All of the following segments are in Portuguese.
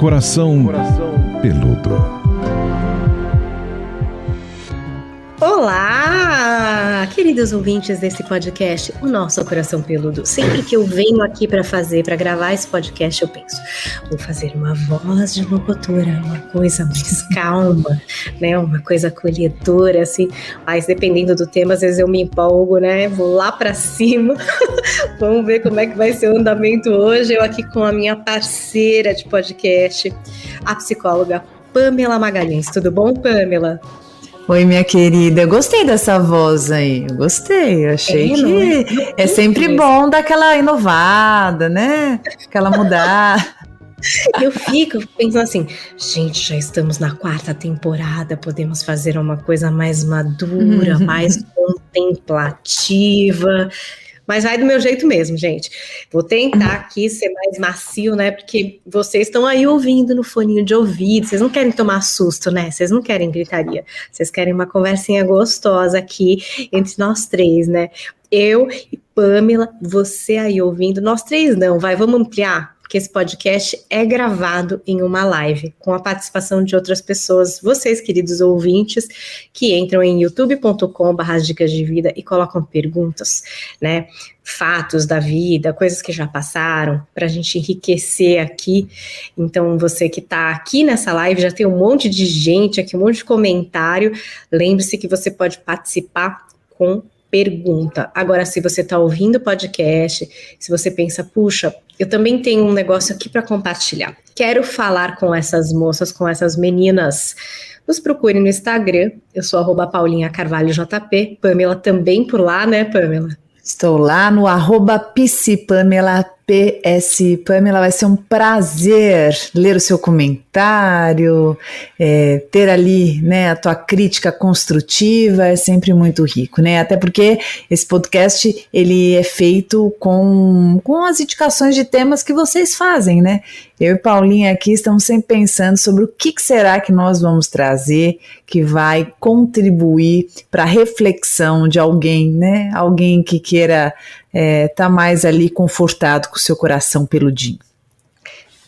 Coração Peludo. Olá, queridos ouvintes desse podcast, o nosso Coração Peludo. Sempre que eu venho aqui para gravar esse podcast, eu penso, vou fazer uma voz de locutora, uma coisa mais calma, né? Uma coisa acolhedora, assim. Mas dependendo do tema, às vezes eu me empolgo, né? Vou lá para cima. Vamos ver como é que vai ser o andamento hoje. Eu aqui com a minha parceira de podcast, a psicóloga Pamela Magalhães. Tudo bom, Pamela? Oi, minha querida, eu gostei dessa voz aí, eu gostei, eu achei que é sempre bom dar aquela inovada, né, aquela mudada. Eu fico pensando assim, gente, já estamos na 4ª temporada, podemos fazer uma coisa mais madura, mais contemplativa, mas vai do meu jeito mesmo, gente. Vou tentar aqui ser mais macio, né? Porque vocês estão aí ouvindo no foninho de ouvido. Vocês não querem tomar susto, né? Vocês não querem gritaria. Vocês querem uma conversinha gostosa aqui entre nós três, né? Eu e Pamela, você aí ouvindo. Nós três não, vamos ampliar. Porque esse podcast é gravado em uma live, com a participação de outras pessoas, vocês, queridos ouvintes, que entram em youtube.com/dicas de vida e colocam perguntas, né, fatos da vida, coisas que já passaram, para a gente enriquecer aqui. Então, você que está aqui nessa live, já tem um monte de gente aqui, um monte de comentário. Lembre-se que você pode participar com pergunta. Agora, se você está ouvindo o podcast, se você pensa, puxa, eu também tenho um negócio aqui para compartilhar. Quero falar com essas moças, com essas meninas. Nos procure no Instagram. Eu sou @paulinhacarvalhojp. Pamela também por lá, né, Pamela? Estou lá no @psipamela, PS Pamela, vai ser um prazer ler o seu comentário, ter ali, né, a tua crítica construtiva, é sempre muito rico, né, até porque esse podcast, ele é feito com as indicações de temas que vocês fazem, né, eu e Paulinha aqui estamos sempre pensando sobre o que será que nós vamos trazer, que vai contribuir para a reflexão de alguém, né, alguém que queira tá mais ali confortado com o seu coração peludinho.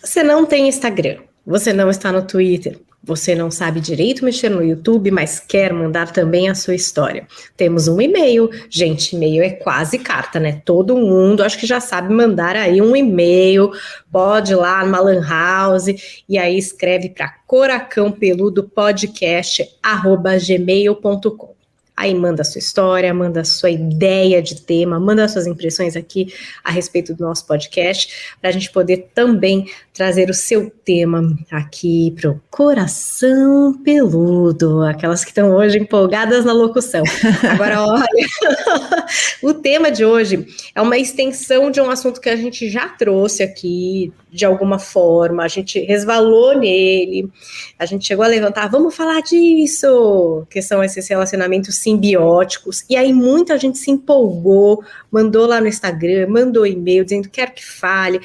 Você não tem Instagram, você não está no Twitter, você não sabe direito mexer no YouTube, mas quer mandar também a sua história. Temos um e-mail, gente, e-mail é quase carta, né? Todo mundo acho que já sabe mandar aí um e-mail, pode ir lá numa lan house e aí escreve para coracãopeludopodcast@gmail.com. Aí manda a sua história, manda a sua ideia de tema, manda as suas impressões aqui a respeito do nosso podcast, para a gente poder também trazer o seu tema aqui para o Coração Peludo, aquelas que estão hoje empolgadas na locução. Agora, olha, o tema de hoje é uma extensão de um assunto que a gente já trouxe aqui, de alguma forma, a gente resvalou nele, a gente chegou a levantar, vamos falar disso, que são esses relacionamentos simbióticos, e aí muita gente se empolgou, mandou lá no Instagram, mandou e-mail dizendo quero que fale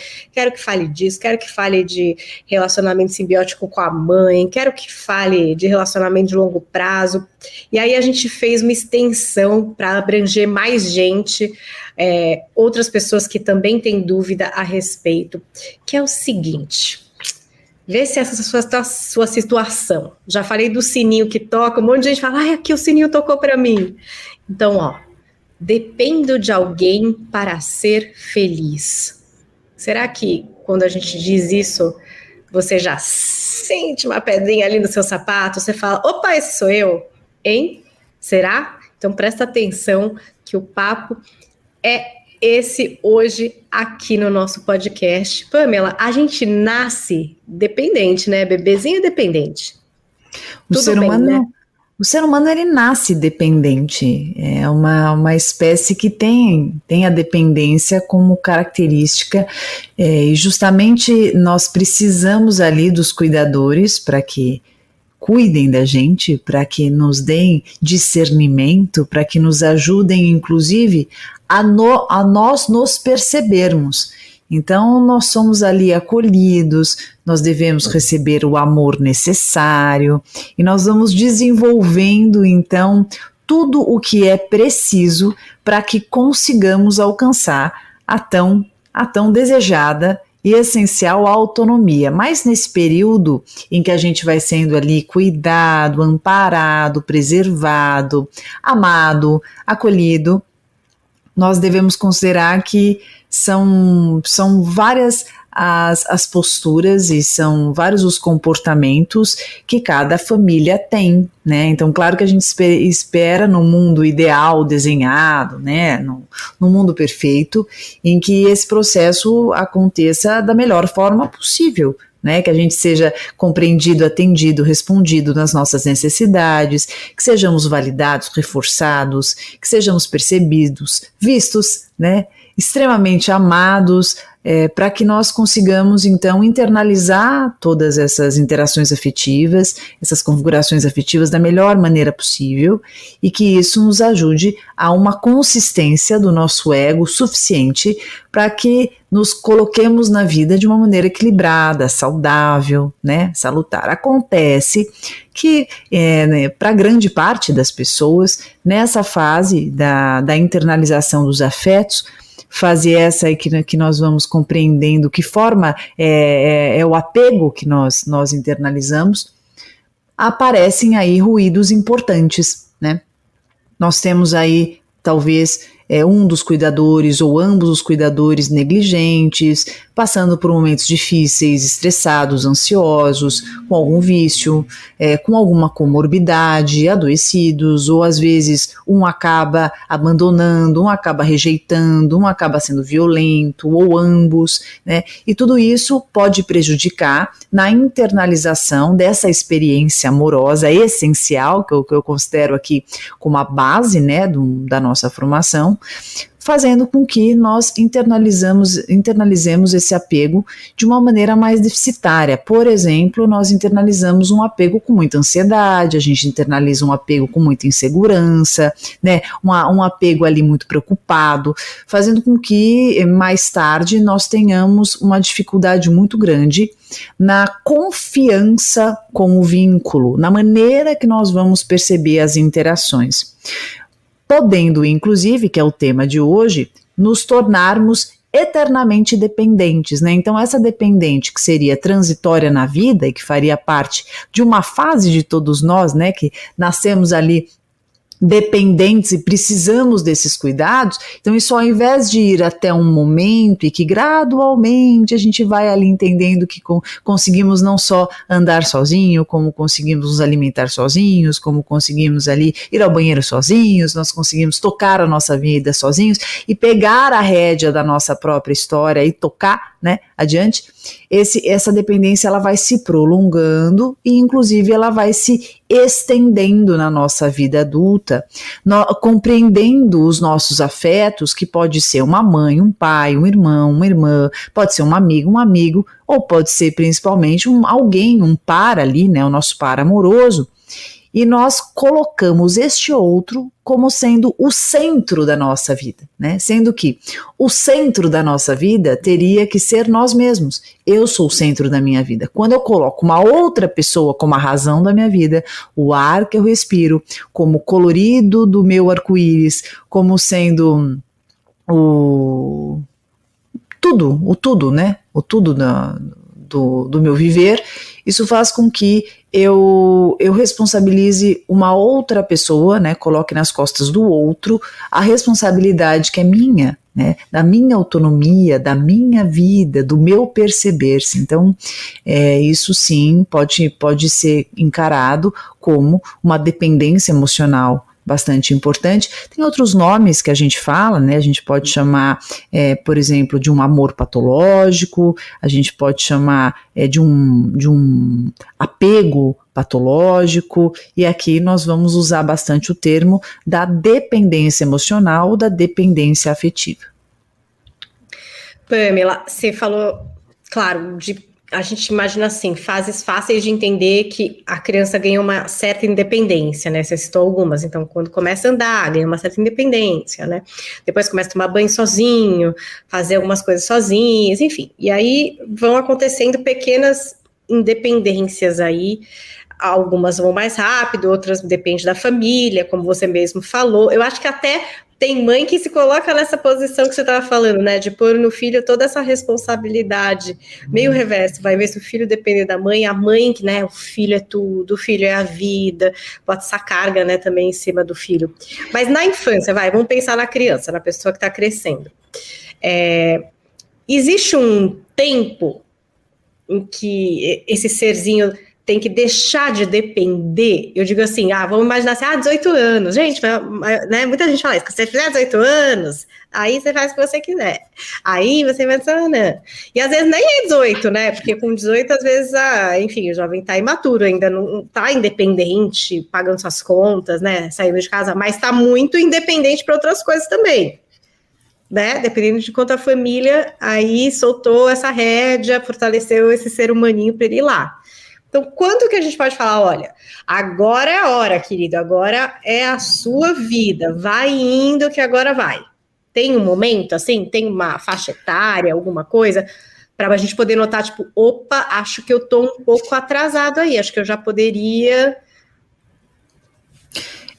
disso, quero que fale de relacionamento simbiótico com a mãe, quero que fale de relacionamento de longo prazo, e aí a gente fez uma extensão para abranger mais gente, outras pessoas que também têm dúvida a respeito, que é o seguinte, vê se essa é a sua situação. Já falei do sininho que toca, um monte de gente fala, aqui o sininho tocou para mim. Então, dependo de alguém para ser feliz. Será que quando a gente diz isso, você já sente uma pedrinha ali no seu sapato, você fala, opa, esse sou eu, hein? Será? Então presta atenção que o papo é esse hoje aqui no nosso podcast. Pamela, a gente nasce dependente, né? Bebezinho dependente. O ser humano ele nasce dependente, é uma espécie que tem a dependência como característica, e justamente nós precisamos ali dos cuidadores para que cuidem da gente, para que nos deem discernimento, para que nos ajudem, inclusive, a nós nos percebermos. Então, nós somos ali acolhidos, nós devemos receber o amor necessário e nós vamos desenvolvendo, então, tudo o que é preciso para que consigamos alcançar a tão desejada e essencial a autonomia. Mas nesse período em que a gente vai sendo ali cuidado, amparado, preservado, amado, acolhido, nós devemos considerar que são várias as posturas e são vários os comportamentos que cada família tem, né? Então, claro que a gente espera no mundo ideal desenhado, né? No mundo perfeito, em que esse processo aconteça da melhor forma possível, né, que a gente seja compreendido, atendido, respondido nas nossas necessidades, que sejamos validados, reforçados, que sejamos percebidos, vistos, né, extremamente amados, para que nós consigamos, então, internalizar todas essas interações afetivas, essas configurações afetivas da melhor maneira possível e que isso nos ajude a uma consistência do nosso ego suficiente para que nos coloquemos na vida de uma maneira equilibrada, saudável, né, salutar. Acontece que, para grande parte das pessoas, nessa fase da internalização dos afetos, fase essa aí que nós vamos compreendendo que forma é o apego que nós internalizamos, aparecem aí ruídos importantes, né? Nós temos aí, talvez, um dos cuidadores ou ambos os cuidadores negligentes, passando por momentos difíceis, estressados, ansiosos, com algum vício, com alguma comorbidade, adoecidos, ou às vezes um acaba abandonando, um acaba rejeitando, um acaba sendo violento, ou ambos, né? E tudo isso pode prejudicar na internalização dessa experiência amorosa essencial, que eu considero aqui como a base, né, da nossa formação, fazendo com que nós internalizemos esse apego de uma maneira mais deficitária. Por exemplo, nós internalizamos um apego com muita ansiedade, a gente internaliza um apego com muita insegurança, né, um apego ali muito preocupado, fazendo com que mais tarde nós tenhamos uma dificuldade muito grande na confiança com o vínculo, na maneira que nós vamos perceber as interações. Podendo, inclusive, que é o tema de hoje, nos tornarmos eternamente dependentes, né? Então, essa dependente que seria transitória na vida e que faria parte de uma fase de todos nós, né? Que nascemos ali dependentes e precisamos desses cuidados, então isso ao invés de ir até um momento e que gradualmente a gente vai ali entendendo que conseguimos não só andar sozinho, como conseguimos nos alimentar sozinhos, como conseguimos ali ir ao banheiro sozinhos, nós conseguimos tocar a nossa vida sozinhos e pegar a rédea da nossa própria história e tocar, né, adiante, essa dependência ela vai se prolongando e inclusive ela vai se estendendo na nossa vida adulta, compreendendo os nossos afetos, que pode ser uma mãe, um pai, um irmão, uma irmã, pode ser um amigo, ou pode ser principalmente alguém, um par ali, né, o nosso par amoroso, e nós colocamos este outro como sendo o centro da nossa vida, né? Sendo que o centro da nossa vida teria que ser nós mesmos. Eu sou o centro da minha vida. Quando eu coloco uma outra pessoa como a razão da minha vida, o ar que eu respiro, como o colorido do meu arco-íris, como sendo o tudo, né? O tudo do meu viver, isso faz com que eu responsabilize uma outra pessoa, né, coloque nas costas do outro a responsabilidade que é minha, né, da minha autonomia, da minha vida, do meu perceber-se. Então, isso sim pode ser encarado como uma dependência emocional bastante importante. Tem outros nomes que a gente fala, né? A gente pode chamar, por exemplo, de um amor patológico, a gente pode chamar de um apego patológico, e aqui nós vamos usar bastante o termo da dependência emocional, da dependência afetiva. Pamela, você falou, claro, a gente imagina assim, fases fáceis de entender que a criança ganha uma certa independência, né? Você citou algumas, então quando começa a andar, ganha uma certa independência, né? Depois começa a tomar banho sozinho, fazer algumas coisas sozinhas, enfim. E aí vão acontecendo pequenas independências aí, algumas vão mais rápido, outras dependem da família, como você mesmo falou. Eu acho que até tem mãe que se coloca nessa posição que você estava falando, né? De pôr no filho toda essa responsabilidade, meio reverso, vai ver se o filho depende da mãe, a mãe, que, né, o filho é tudo, o filho é a vida, bota essa carga, né, também em cima do filho. Mas na infância, vamos pensar na criança, na pessoa que está crescendo. Existe um tempo em que esse serzinho tem que deixar de depender. Eu digo assim, vamos imaginar assim, 18 anos. Gente, né, muita gente fala isso, que você fizer 18 anos, aí você faz o que você quiser. Aí você vai dizer, e às vezes nem é 18, né, porque com 18, às vezes, enfim, o jovem tá imaturo ainda, não tá independente, pagando suas contas, né, saindo de casa, mas tá muito independente para outras coisas também. Né, dependendo de quanto a família aí soltou essa rédea, fortaleceu esse ser humaninho para ele ir lá. Então, quanto que a gente pode falar, olha, agora é a hora, querido, agora é a sua vida, vai indo que agora vai. Tem um momento, assim, tem uma faixa etária, alguma coisa, para a gente poder notar, tipo, opa, acho que eu tô um pouco atrasado aí, acho que eu já poderia...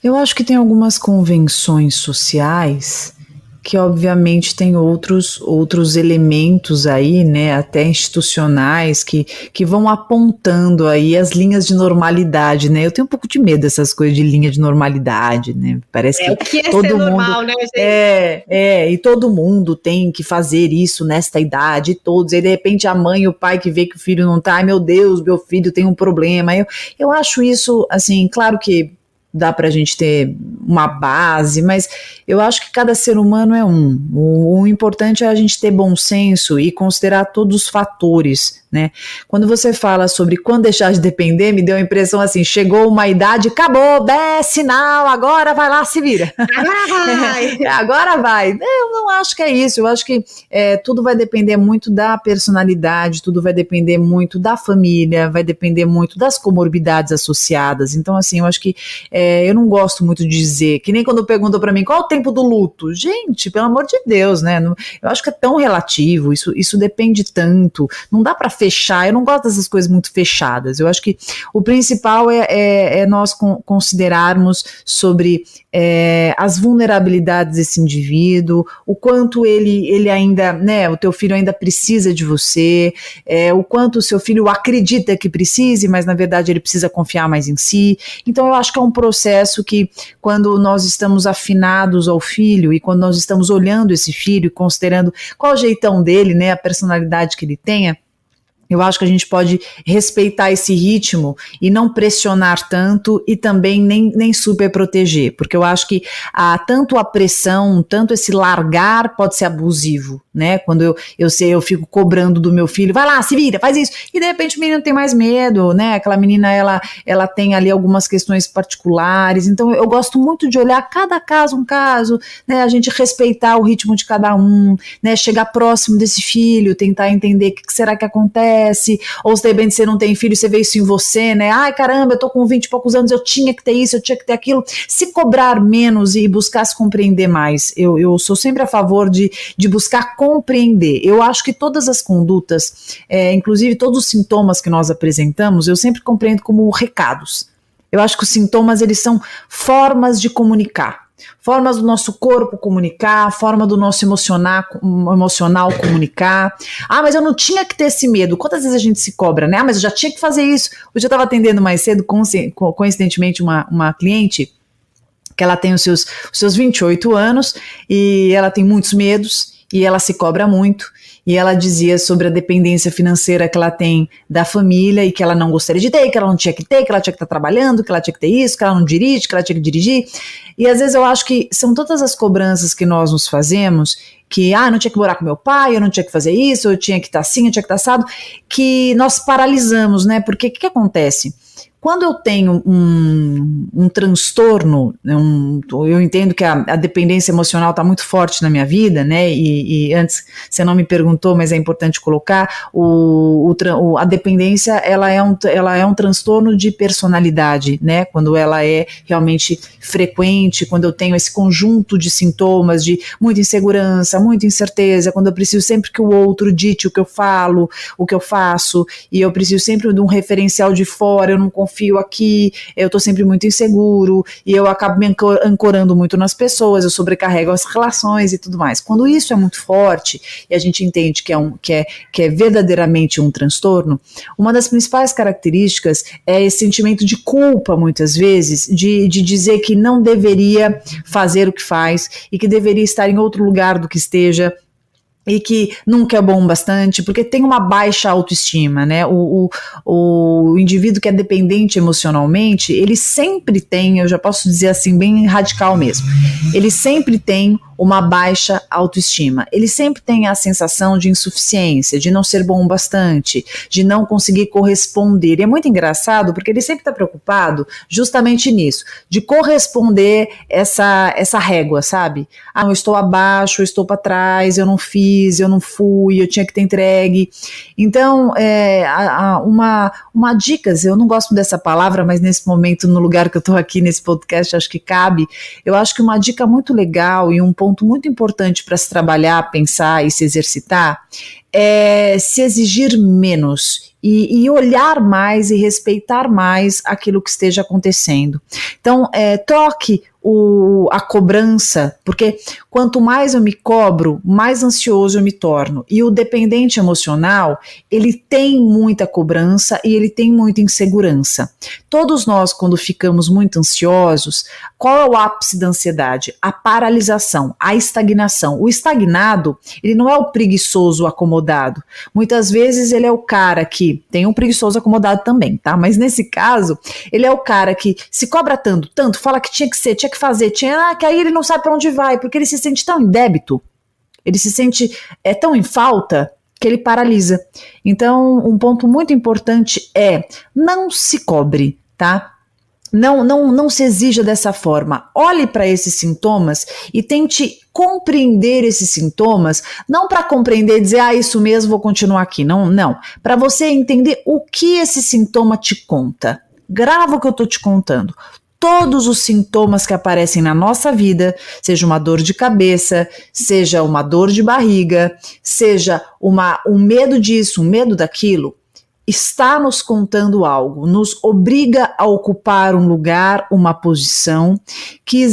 Eu acho que tem algumas convenções sociais que obviamente tem outros elementos aí, né, até institucionais, que vão apontando aí as linhas de normalidade, né, eu tenho um pouco de medo dessas coisas de linha de normalidade, né, parece que o que é todo ser mundo, normal, né, gente? E todo mundo tem que fazer isso nesta idade, todos, e de repente a mãe e o pai que vê que o filho não tá, ai meu Deus, meu filho tem um problema, eu acho isso, assim, claro que dá para a gente ter uma base, mas eu acho que cada ser humano é um. O importante é a gente ter bom senso e considerar todos os fatores, né? Quando você fala sobre quando deixar de depender, me deu a impressão assim, chegou uma idade, acabou, sinal, agora vai lá, se vira. Agora vai. Eu não acho que é isso, eu acho que tudo vai depender muito da personalidade, tudo vai depender muito da família, vai depender muito das comorbidades associadas, então assim, eu acho que eu não gosto muito de dizer, que nem quando perguntam para mim, qual é o tempo do luto? Gente, pelo amor de Deus, né? Eu acho que é tão relativo, isso depende tanto, não dá para fechar, eu não gosto dessas coisas muito fechadas, eu acho que o principal é nós considerarmos sobre as vulnerabilidades desse indivíduo, o quanto ele ainda, né, o teu filho ainda precisa de você, o quanto o seu filho acredita que precise, mas na verdade ele precisa confiar mais em si. Então eu acho que é um processo que, quando nós estamos afinados ao filho e quando nós estamos olhando esse filho e considerando qual é o jeitão dele, né, a personalidade que ele tenha, eu acho que a gente pode respeitar esse ritmo e não pressionar tanto e também nem super proteger, porque eu acho que tanto a pressão, tanto esse largar pode ser abusivo, né? Quando eu fico cobrando do meu filho, vai lá, se vira, faz isso, e de repente o menino tem mais medo, né? Aquela menina, ela tem ali algumas questões particulares, então eu gosto muito de olhar cada caso um caso, né? A gente respeitar o ritmo de cada um, né? Chegar próximo desse filho, tentar entender o que será que acontece, ou se de repente você não tem filho, você vê isso em você, né? Ai, caramba, eu tô com 20 e poucos anos, eu tinha que ter isso, eu tinha que ter aquilo. Se cobrar menos e buscar se compreender mais. Eu sou sempre a favor de buscar compreender. Eu acho que todas as condutas, inclusive todos os sintomas que nós apresentamos, eu sempre compreendo como recados. Eu acho que os sintomas, eles são formas de comunicar. Formas do nosso corpo comunicar, forma do nosso emocional comunicar. Mas eu não tinha que ter esse medo. Quantas vezes a gente se cobra, né? Mas eu já tinha que fazer isso. Hoje eu estava atendendo mais cedo, coincidentemente, uma cliente que ela tem os seus 28 anos e ela tem muitos medos e ela se cobra muito. E ela dizia sobre a dependência financeira que ela tem da família e que ela não gostaria de ter, que ela não tinha que ter, que ela tinha que estar trabalhando, que ela tinha que ter isso, que ela não dirige, que ela tinha que dirigir. E às vezes eu acho que são todas as cobranças que nós nos fazemos, que eu não tinha que morar com meu pai, eu não tinha que fazer isso, eu tinha que estar assim, eu tinha que estar assado, que nós paralisamos, né? Porque o que acontece? Quando eu tenho um transtorno, eu entendo que a dependência emocional está muito forte na minha vida, né? E antes você não me perguntou, mas é importante colocar, a dependência ela é um transtorno de personalidade, né? Quando ela é realmente frequente, quando eu tenho esse conjunto de sintomas de muita insegurança, muita incerteza, quando eu preciso sempre que o outro dite o que eu falo, o que eu faço, e eu preciso sempre de um referencial de fora, eu não confio confio aqui, eu tô sempre muito inseguro, e eu acabo me ancorando muito nas pessoas, eu sobrecarrego as relações e tudo mais. Quando isso é muito forte, e a gente entende que é verdadeiramente um transtorno, uma das principais características é esse sentimento de culpa, muitas vezes, de dizer que não deveria fazer o que faz, e que deveria estar em outro lugar do que esteja, e que nunca é bom bastante, porque tem uma baixa autoestima, né? O indivíduo que é dependente emocionalmente, ele sempre tem, eu já posso dizer assim, bem radical mesmo, ele sempre tem uma baixa autoestima, ele sempre tem a sensação de insuficiência, de não ser bom bastante, de não conseguir corresponder. E é muito engraçado, porque ele sempre está preocupado justamente nisso, de corresponder essa régua, sabe? Ah, eu estou abaixo, eu estou para trás, eu não fiz, eu não fui, eu tinha que ter entregue. Então, uma dica, eu não gosto dessa palavra, mas nesse momento, no lugar que eu estou aqui nesse podcast, acho que cabe. Eu acho que uma dica muito legal e um ponto muito importante para se trabalhar, pensar e se exercitar é se exigir menos e olhar mais e respeitar mais aquilo que esteja acontecendo. Então, troque a cobrança, porque quanto mais eu me cobro, mais ansioso eu me torno. E o dependente emocional, ele tem muita cobrança e ele tem muita insegurança. Todos nós, quando ficamos muito ansiosos, qual é o ápice da ansiedade? A paralisação, a estagnação. O estagnado, ele não é o preguiçoso acomodado. Muitas vezes ele é o cara que tem um preguiçoso acomodado também, tá? Mas nesse caso, ele é o cara que se cobra tanto, fala que tinha que ser, tinha que fazer, que aí ele não sabe para onde vai, porque ele se sente tão em débito, ele se sente tão em falta, que ele paralisa. Então, um ponto muito importante é não se cobre, tá? Não se exija dessa forma. Olhe para esses sintomas e tente compreender esses sintomas, não para compreender e dizer, isso mesmo, vou continuar aqui. Não. Para você entender o que esse sintoma te conta. Grava o que eu estou te contando. Todos os sintomas que aparecem na nossa vida, seja uma dor de cabeça, seja uma dor de barriga, seja um medo disso, um medo daquilo, está nos contando algo, nos obriga a ocupar um lugar, uma posição, que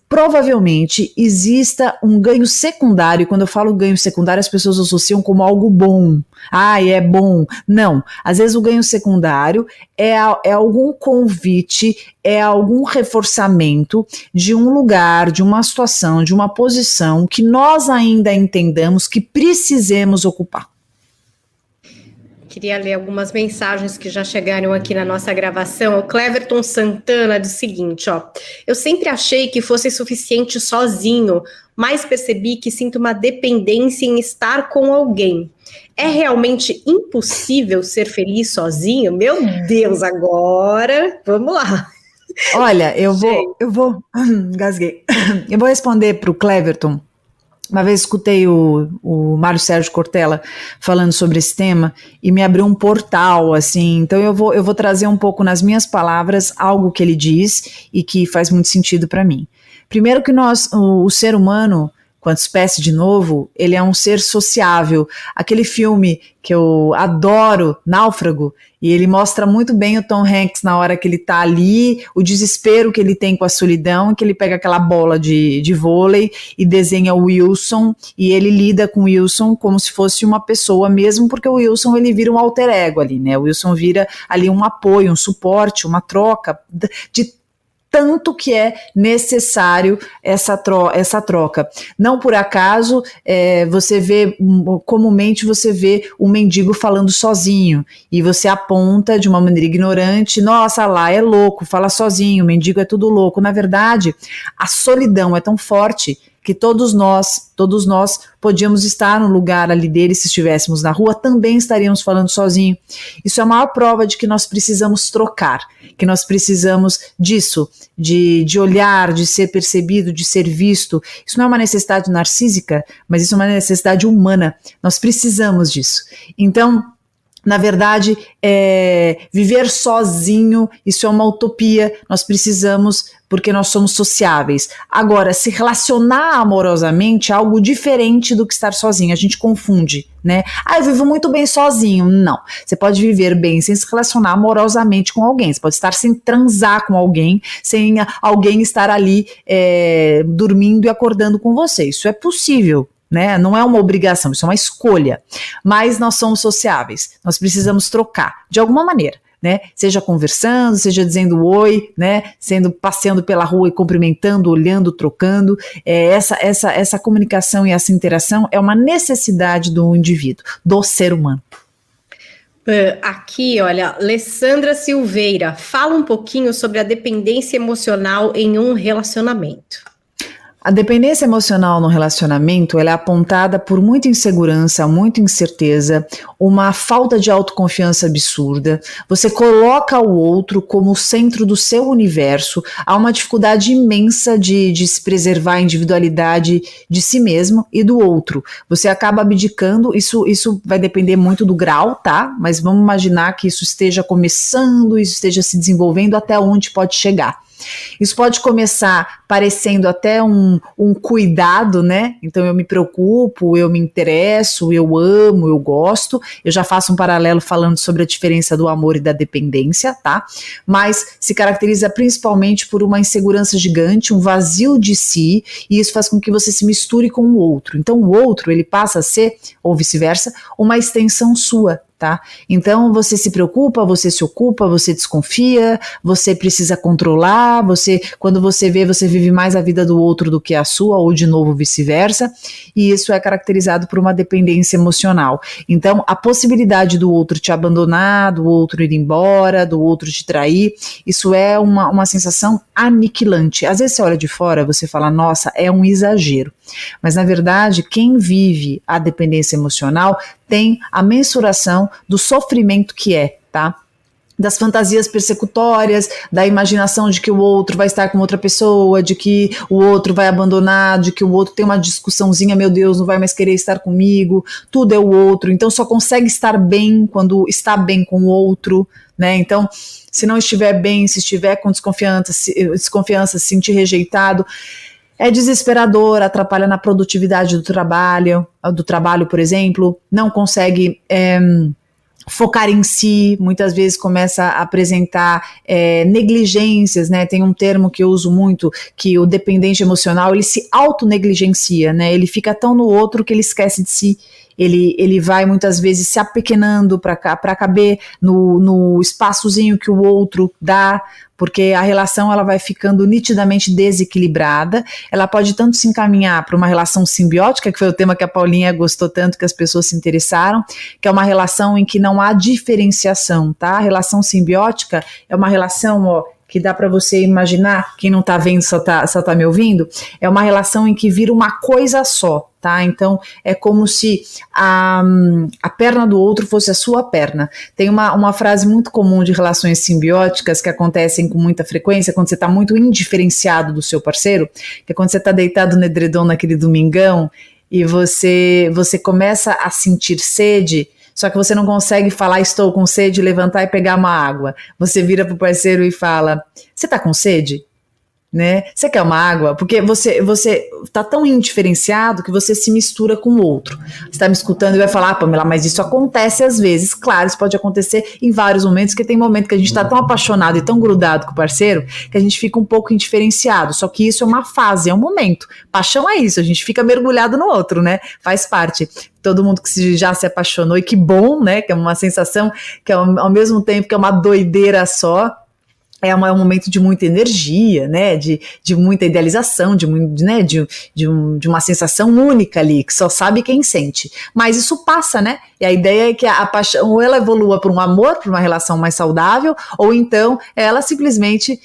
provavelmente exista um ganho secundário. Quando eu falo ganho secundário, as pessoas associam como algo bom. É bom. Não, às vezes o ganho secundário é algum convite, é algum reforçamento de um lugar, de uma situação, de uma posição que nós ainda entendamos que precisemos ocupar. Queria ler algumas mensagens que já chegaram aqui na nossa gravação. O Cleverton Santana diz o seguinte, eu sempre achei que fosse suficiente sozinho, mas percebi que sinto uma dependência em estar com alguém. É realmente impossível ser feliz sozinho? Meu Deus, agora, vamos lá. Olha, eu vou engasguei. Eu vou responder para o Cleverton. Uma vez escutei o Mário Sérgio Cortella falando sobre esse tema e me abriu um portal, assim, então eu vou trazer um pouco nas minhas palavras algo que ele diz e que faz muito sentido para mim. Primeiro que o ser humano, quanto espécie de novo, ele é um ser sociável. Aquele filme que eu adoro, Náufrago, e ele mostra muito bem o Tom Hanks na hora que ele tá ali, o desespero que ele tem com a solidão, que ele pega aquela bola de vôlei e desenha o Wilson, e ele lida com o Wilson como se fosse uma pessoa mesmo, porque o Wilson ele vira um alter ego ali, né? O Wilson vira ali um apoio, um suporte, uma troca de tanto que é necessário essa troca. Não por acaso comumente você vê um mendigo falando sozinho, e você aponta de uma maneira ignorante, nossa, lá é louco, fala sozinho, o mendigo é tudo louco. Na verdade, a solidão é tão forte que todos nós podíamos estar no lugar ali dele, se estivéssemos na rua, também estaríamos falando sozinho. Isso é a maior prova de que nós precisamos trocar, que nós precisamos disso, de olhar, de ser percebido, de ser visto. Isso não é uma necessidade narcísica, mas isso é uma necessidade humana. Nós precisamos disso. Então, Na verdade, viver sozinho, isso é uma utopia, nós precisamos, porque nós somos sociáveis. Agora, se relacionar amorosamente é algo diferente do que estar sozinho, a gente confunde, né? Eu vivo muito bem sozinho. Não, você pode viver bem sem se relacionar amorosamente com alguém, você pode estar sem transar com alguém, sem alguém estar ali dormindo e acordando com você, isso é possível. Né? Não é uma obrigação, isso é uma escolha, mas nós somos sociáveis, nós precisamos trocar, de alguma maneira, né? Seja conversando, seja dizendo oi, né? Passeando pela rua e cumprimentando, olhando, trocando, essa comunicação e essa interação é uma necessidade do indivíduo, do ser humano. Aqui, olha, Alessandra Silveira, fala um pouquinho sobre a dependência emocional em um relacionamento. A dependência emocional no relacionamento, ela é apontada por muita insegurança, muita incerteza, uma falta de autoconfiança absurda. Você coloca o outro como o centro do seu universo, há uma dificuldade imensa de se preservar a individualidade de si mesmo e do outro. Você acaba abdicando, isso vai depender muito do grau, tá? Mas vamos imaginar que isso esteja começando, isso esteja se desenvolvendo, até onde pode chegar. Isso pode começar parecendo até um cuidado, né? Então eu me preocupo, eu me interesso, eu amo, eu gosto. Eu já faço um paralelo falando sobre a diferença do amor e da dependência, tá? Mas se caracteriza principalmente por uma insegurança gigante, um vazio de si, e isso faz com que você se misture com o outro. Então o outro, ele passa a ser, ou vice-versa, uma extensão sua. Tá? Então você se preocupa, você se ocupa, você desconfia, você precisa controlar, quando você vê, você vive mais a vida do outro do que a sua, ou de novo vice-versa, e isso é caracterizado por uma dependência emocional. Então a possibilidade do outro te abandonar, do outro ir embora, do outro te trair, isso é uma sensação aniquilante. Às vezes você olha de fora, você fala, nossa, é um exagero, mas na verdade quem vive a dependência emocional tem a mensuração do sofrimento que é, tá? Das fantasias persecutórias, da imaginação de que o outro vai estar com outra pessoa, de que o outro vai abandonar, de que o outro tem uma discussãozinha, meu Deus, não vai mais querer estar comigo, tudo é o outro, então só consegue estar bem quando está bem com o outro, né? Então, se não estiver bem, se estiver com desconfiança, se sentir rejeitado, é desesperador, atrapalha na produtividade do trabalho, por exemplo, não consegue focar em si, muitas vezes começa a apresentar negligências, né? Tem um termo que eu uso muito, que o dependente emocional, ele se autonegligencia, né? Ele fica tão no outro que ele esquece de si. Ele vai muitas vezes se apequenando para caber no espaçozinho que o outro dá, porque a relação ela vai ficando nitidamente desequilibrada. Ela pode tanto se encaminhar para uma relação simbiótica, que foi o tema que a Paulinha gostou tanto, que as pessoas se interessaram, que é uma relação em que não há diferenciação, tá? A relação simbiótica é uma relação, que dá para você imaginar, quem não está vendo só tá me ouvindo, é uma relação em que vira uma coisa só, tá? Então é como se a perna do outro fosse a sua perna. Tem uma frase muito comum de relações simbióticas que acontecem com muita frequência quando você está muito indiferenciado do seu parceiro, que é quando você está deitado no edredom naquele domingão e você começa a sentir sede, só que você não consegue falar estou com sede, levantar e pegar uma água. Você vira pro parceiro e fala, você tá com sede? Né? Você quer uma água? Porque você tá tão indiferenciado que você se mistura com o outro. Você tá me escutando e vai falar, Pamela, mas isso acontece às vezes. Claro, isso pode acontecer em vários momentos, porque tem momento que a gente tá tão apaixonado e tão grudado com o parceiro que a gente fica um pouco indiferenciado. Só que isso é uma fase, é um momento. Paixão é isso, a gente fica mergulhado no outro, né? Faz parte. Todo mundo que já se apaixonou, e que bom, né? Que é uma sensação que ao mesmo tempo que é uma doideira só, é um momento de muita energia, né, de muita idealização, de uma sensação única ali, que só sabe quem sente. Mas isso passa, né? E a ideia é que a paixão, ou ela evolua para um amor, para uma relação mais saudável, ou então ela simplesmente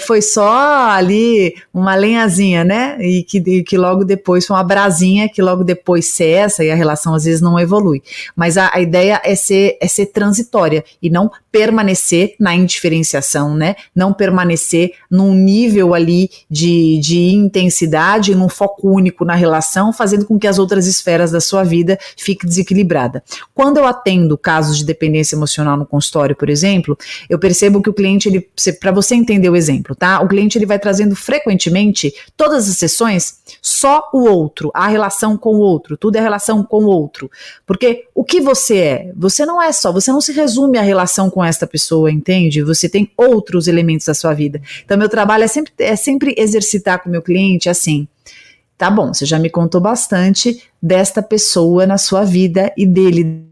foi só ali uma lenhazinha, né? E que logo depois foi uma brasinha, que logo depois cessa e a relação às vezes não evolui. Mas a ideia é ser transitória e não permanecer na indiferenciação, né? não permanecer num nível ali de intensidade, num foco único na relação, fazendo com que as outras esferas da sua vida fiquem desequilibradas. Quando eu atendo casos de dependência emocional no consultório, por exemplo, eu percebo que o cliente, para você entender o exemplo, tá? O cliente ele vai trazendo frequentemente, todas as sessões, só o outro, a relação com o outro, tudo é relação com o outro. Porque o que você é? Você não é só, você não se resume à relação com esta pessoa, entende? Você tem outros elementos da sua vida. Então, meu trabalho é sempre exercitar com o meu cliente assim, tá bom, você já me contou bastante desta pessoa na sua vida e dele,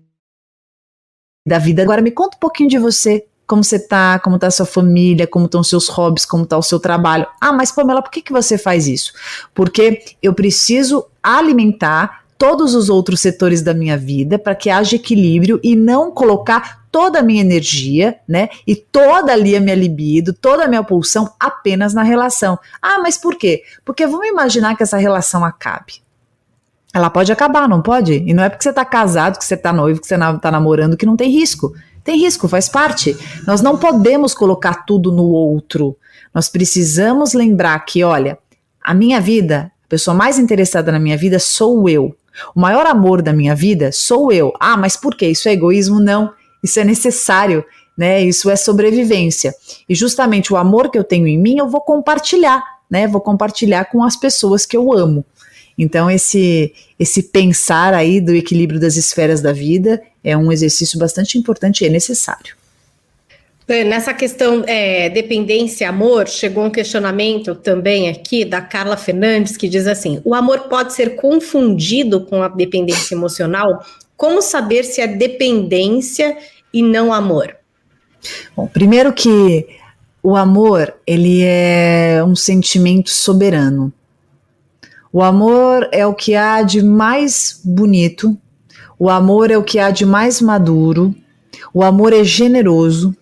da vida. Agora me conta um pouquinho de você. Como você tá, como tá a sua família, como estão os seus hobbies, como tá o seu trabalho. Ah, mas Pamela, por que você faz isso? Porque eu preciso alimentar todos os outros setores da minha vida para que haja equilíbrio e não colocar toda a minha energia, né, e toda ali a minha libido, toda a minha pulsão apenas na relação. Ah, mas por quê? Porque vamos imaginar que essa relação acabe. Ela pode acabar, não pode? E não é porque você tá casado, que você tá noivo, que você tá namorando, que não tem risco. Tem risco, faz parte. Nós não podemos colocar tudo no outro. Nós precisamos lembrar que, olha, a minha vida, a pessoa mais interessada na minha vida sou eu. O maior amor da minha vida sou eu. Ah, mas por quê? Isso é egoísmo? Não. Isso é necessário, né? Isso é sobrevivência. E justamente o amor que eu tenho em mim, eu vou compartilhar, né? Vou compartilhar com as pessoas que eu amo. Então, esse pensar aí do equilíbrio das esferas da vida é um exercício bastante importante e é necessário. Nessa questão dependência e amor, chegou um questionamento também aqui da Carla Fernandes, que diz assim, o amor pode ser confundido com a dependência emocional? Como saber se é dependência e não amor? Bom, primeiro que o amor, ele é um sentimento soberano. O amor é o que há de mais bonito, o amor é o que há de mais maduro, o amor é generoso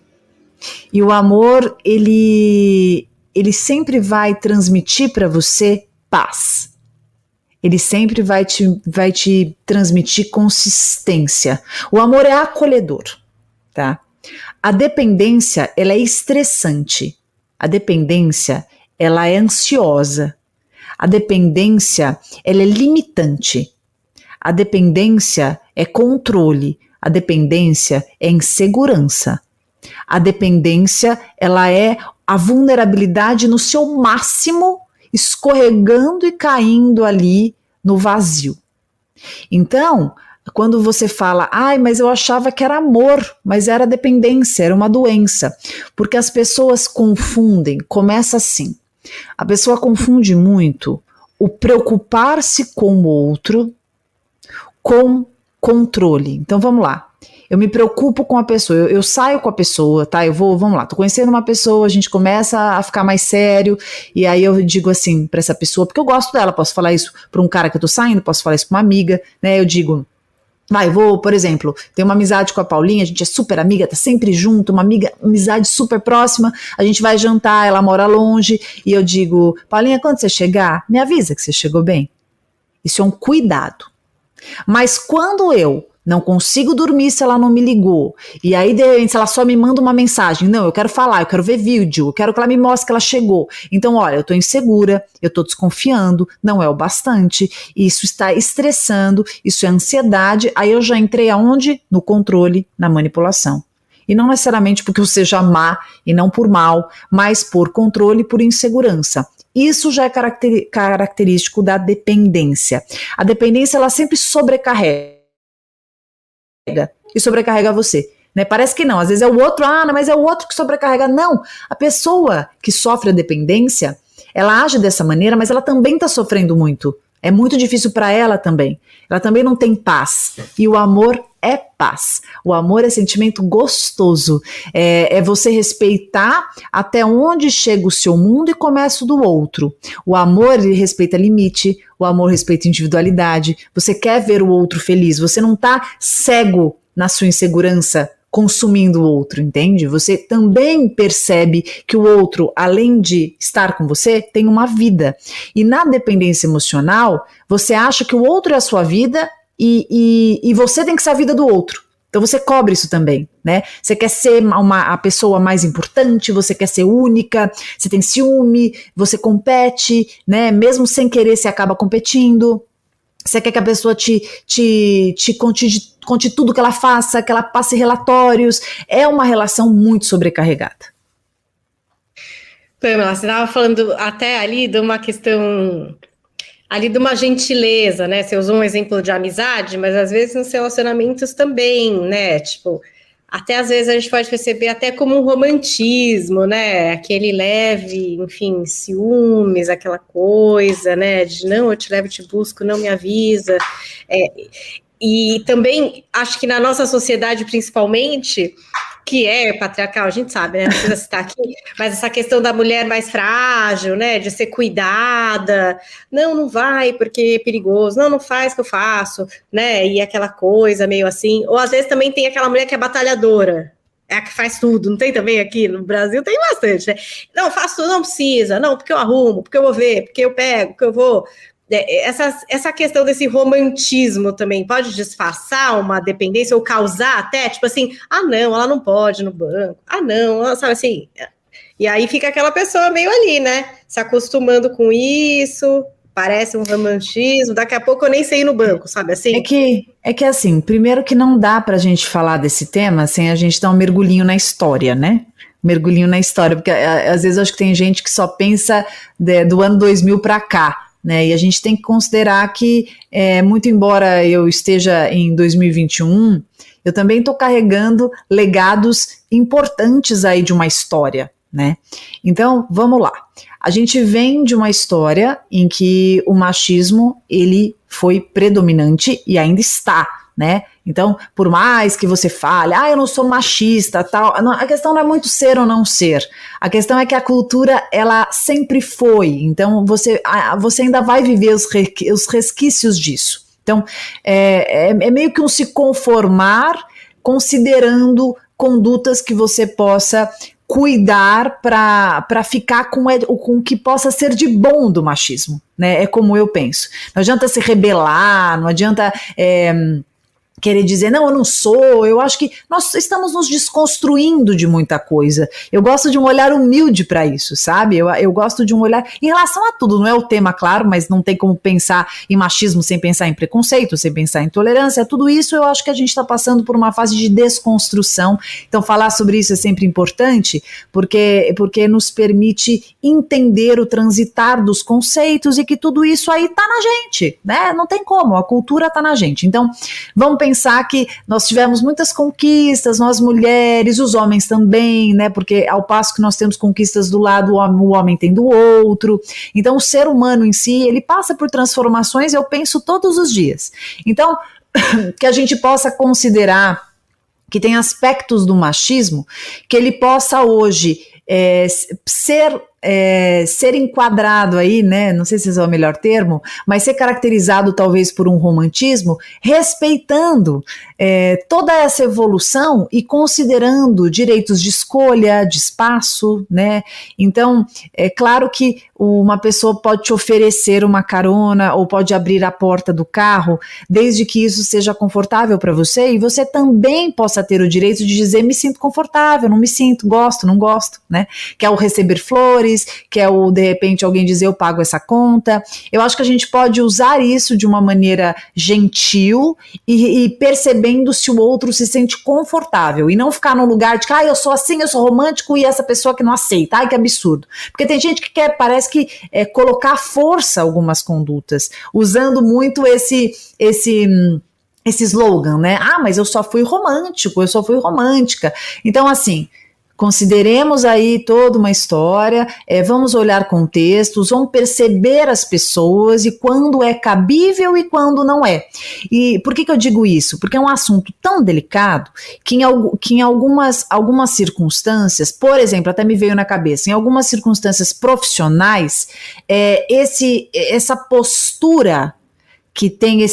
e o amor, ele sempre vai transmitir para você paz. Ele sempre vai te transmitir consistência. O amor é acolhedor, tá? A dependência, ela é estressante. A dependência, ela é ansiosa. A dependência, ela é limitante. A dependência é controle. A dependência é insegurança. A dependência, ela é a vulnerabilidade no seu máximo, escorregando e caindo ali no vazio. Então, quando você fala, ai, mas eu achava que era amor, mas era dependência, era uma doença. Porque as pessoas confundem, começa assim. A pessoa confunde muito o preocupar-se com o outro com controle. Então vamos lá. Eu me preocupo com a pessoa, eu saio com a pessoa, tá? Vamos lá, tô conhecendo uma pessoa, a gente começa a ficar mais sério, e aí eu digo assim pra essa pessoa, porque eu gosto dela, posso falar isso pra um cara que eu tô saindo, posso falar isso pra uma amiga, né? Eu digo, por exemplo, tenho uma amizade com a Paulinha, a gente é super amiga, tá sempre junto, uma amizade super próxima, a gente vai jantar, ela mora longe, e eu digo, Paulinha, quando você chegar, me avisa que você chegou bem. Isso é um cuidado. Mas quando eu não consigo dormir se ela não me ligou, e aí de repente se ela só me manda uma mensagem, não, eu quero falar, eu quero ver vídeo, eu quero que ela me mostre que ela chegou, então olha, eu tô insegura, eu tô desconfiando, não é o bastante, isso está estressando, isso é ansiedade, aí eu já entrei aonde? No controle, na manipulação. E não necessariamente porque eu seja má e não por mal, mas por controle e por insegurança. Isso já é característico da dependência. A dependência, ela sempre sobrecarrega e sobrecarrega você, né? Parece que não, às vezes é o outro, mas é o outro que sobrecarrega. Não, a pessoa que sofre a dependência, ela age dessa maneira, mas ela também está sofrendo muito. É muito difícil para ela também. Ela também não tem paz. E o amor é paz. O amor é sentimento gostoso. É você respeitar até onde chega o seu mundo e começa o do outro. O amor, ele respeita limite. O amor respeita individualidade. Você quer ver o outro feliz. Você não está cego na sua insegurança consumindo o outro, entende? Você também percebe que o outro, além de estar com você, tem uma vida. E na dependência emocional, você acha que o outro é a sua vida e você tem que ser a vida do outro. Então você cobra isso também, né? Você quer ser a pessoa mais importante, você quer ser única, você tem ciúme, você compete, né? Mesmo sem querer, você acaba competindo. Você quer que a pessoa te conte tudo que ela faça, que ela passe relatórios. É uma relação muito sobrecarregada. Pamela, você estava falando até ali de uma questão, ali de uma gentileza, né? Você usou um exemplo de amizade, mas às vezes nos relacionamentos também, né? Tipo, até às vezes a gente pode perceber até como um romantismo, né? Aquele leve, enfim, ciúmes, aquela coisa, né? De não, eu te levo, te busco, não me avisa. E também acho que na nossa sociedade, principalmente, que é patriarcal, a gente sabe, né? Não precisa citar aqui, mas essa questão da mulher mais frágil, né? De ser cuidada, não vai porque é perigoso, não faz que eu faço, né? E aquela coisa meio assim, ou às vezes também tem aquela mulher que é batalhadora, é a que faz tudo, não tem também aqui no Brasil? Tem bastante, né? Não, faço tudo, não precisa, não, porque eu arrumo, porque eu vou ver, porque eu pego, porque eu vou... Essa questão desse romantismo também pode disfarçar uma dependência ou causar até, tipo assim, não, ela não pode ir no banco, não, ela, sabe assim, e aí fica aquela pessoa meio ali, né, se acostumando com isso, parece um romantismo, daqui a pouco eu nem sei ir no banco, sabe assim? É que assim, primeiro que não dá pra gente falar desse tema sem a gente dar um mergulhinho na história, né? Mergulhinho na história, porque às vezes eu acho que tem gente que só pensa do ano 2000 pra cá, né, e a gente tem que considerar que, muito embora eu esteja em 2021, eu também estou carregando legados importantes aí de uma história, né? Então, vamos lá. A gente vem de uma história em que o machismo, ele foi predominante e ainda está, né? Então, por mais que você fale, eu não sou machista, tal, a questão não é muito ser ou não ser. A questão é que a cultura, ela sempre foi. Então, você ainda vai viver os resquícios disso. Então, é meio que um se conformar considerando condutas que você possa cuidar para ficar com o que possa ser de bom do machismo, né? É como eu penso. Não adianta se rebelar, não adianta querer dizer, não, eu não sou. Eu acho que nós estamos nos desconstruindo de muita coisa. Eu gosto de um olhar humilde para isso, sabe? Eu gosto de um olhar em relação a tudo, não é o tema, claro, mas não tem como pensar em machismo sem pensar em preconceito, sem pensar em tolerância, tudo isso eu acho que a gente está passando por uma fase de desconstrução. Então falar sobre isso é sempre importante, porque nos permite entender o transitar dos conceitos e que tudo isso aí está na gente, né? Não tem como, a cultura está na gente. Então, vamos pensar que nós tivemos muitas conquistas, nós mulheres, os homens também, né? Porque ao passo que nós temos conquistas do lado, o homem tem do outro. Então, o ser humano em si, ele passa por transformações, eu penso, todos os dias. Então, que a gente possa considerar que tem aspectos do machismo que ele possa hoje ser enquadrado aí, né, não sei se esse é o melhor termo, mas ser caracterizado talvez por um romantismo, respeitando toda essa evolução e considerando direitos de escolha, de espaço, né? Então, é claro que uma pessoa pode te oferecer uma carona ou pode abrir a porta do carro, desde que isso seja confortável para você e você também possa ter o direito de dizer, me sinto confortável, não me sinto, gosto, não gosto, né? Que é o receber flores, que é o, de repente, alguém dizer, eu pago essa conta. Eu acho que a gente pode usar isso de uma maneira gentil e percebendo se o outro se sente confortável e não ficar no lugar de que, eu sou assim, eu sou romântico e essa pessoa que não aceita, que absurdo. Porque tem gente que quer, parece que colocar à força algumas condutas, usando muito esse slogan, né? Mas eu só fui romântico, eu só fui romântica. Então, assim, consideremos aí toda uma história, vamos olhar contextos, vamos perceber as pessoas e quando é cabível e quando não é. E por que eu digo isso? Porque é um assunto tão delicado que em algumas circunstâncias, por exemplo, até me veio na cabeça, em algumas circunstâncias profissionais, essa postura que tem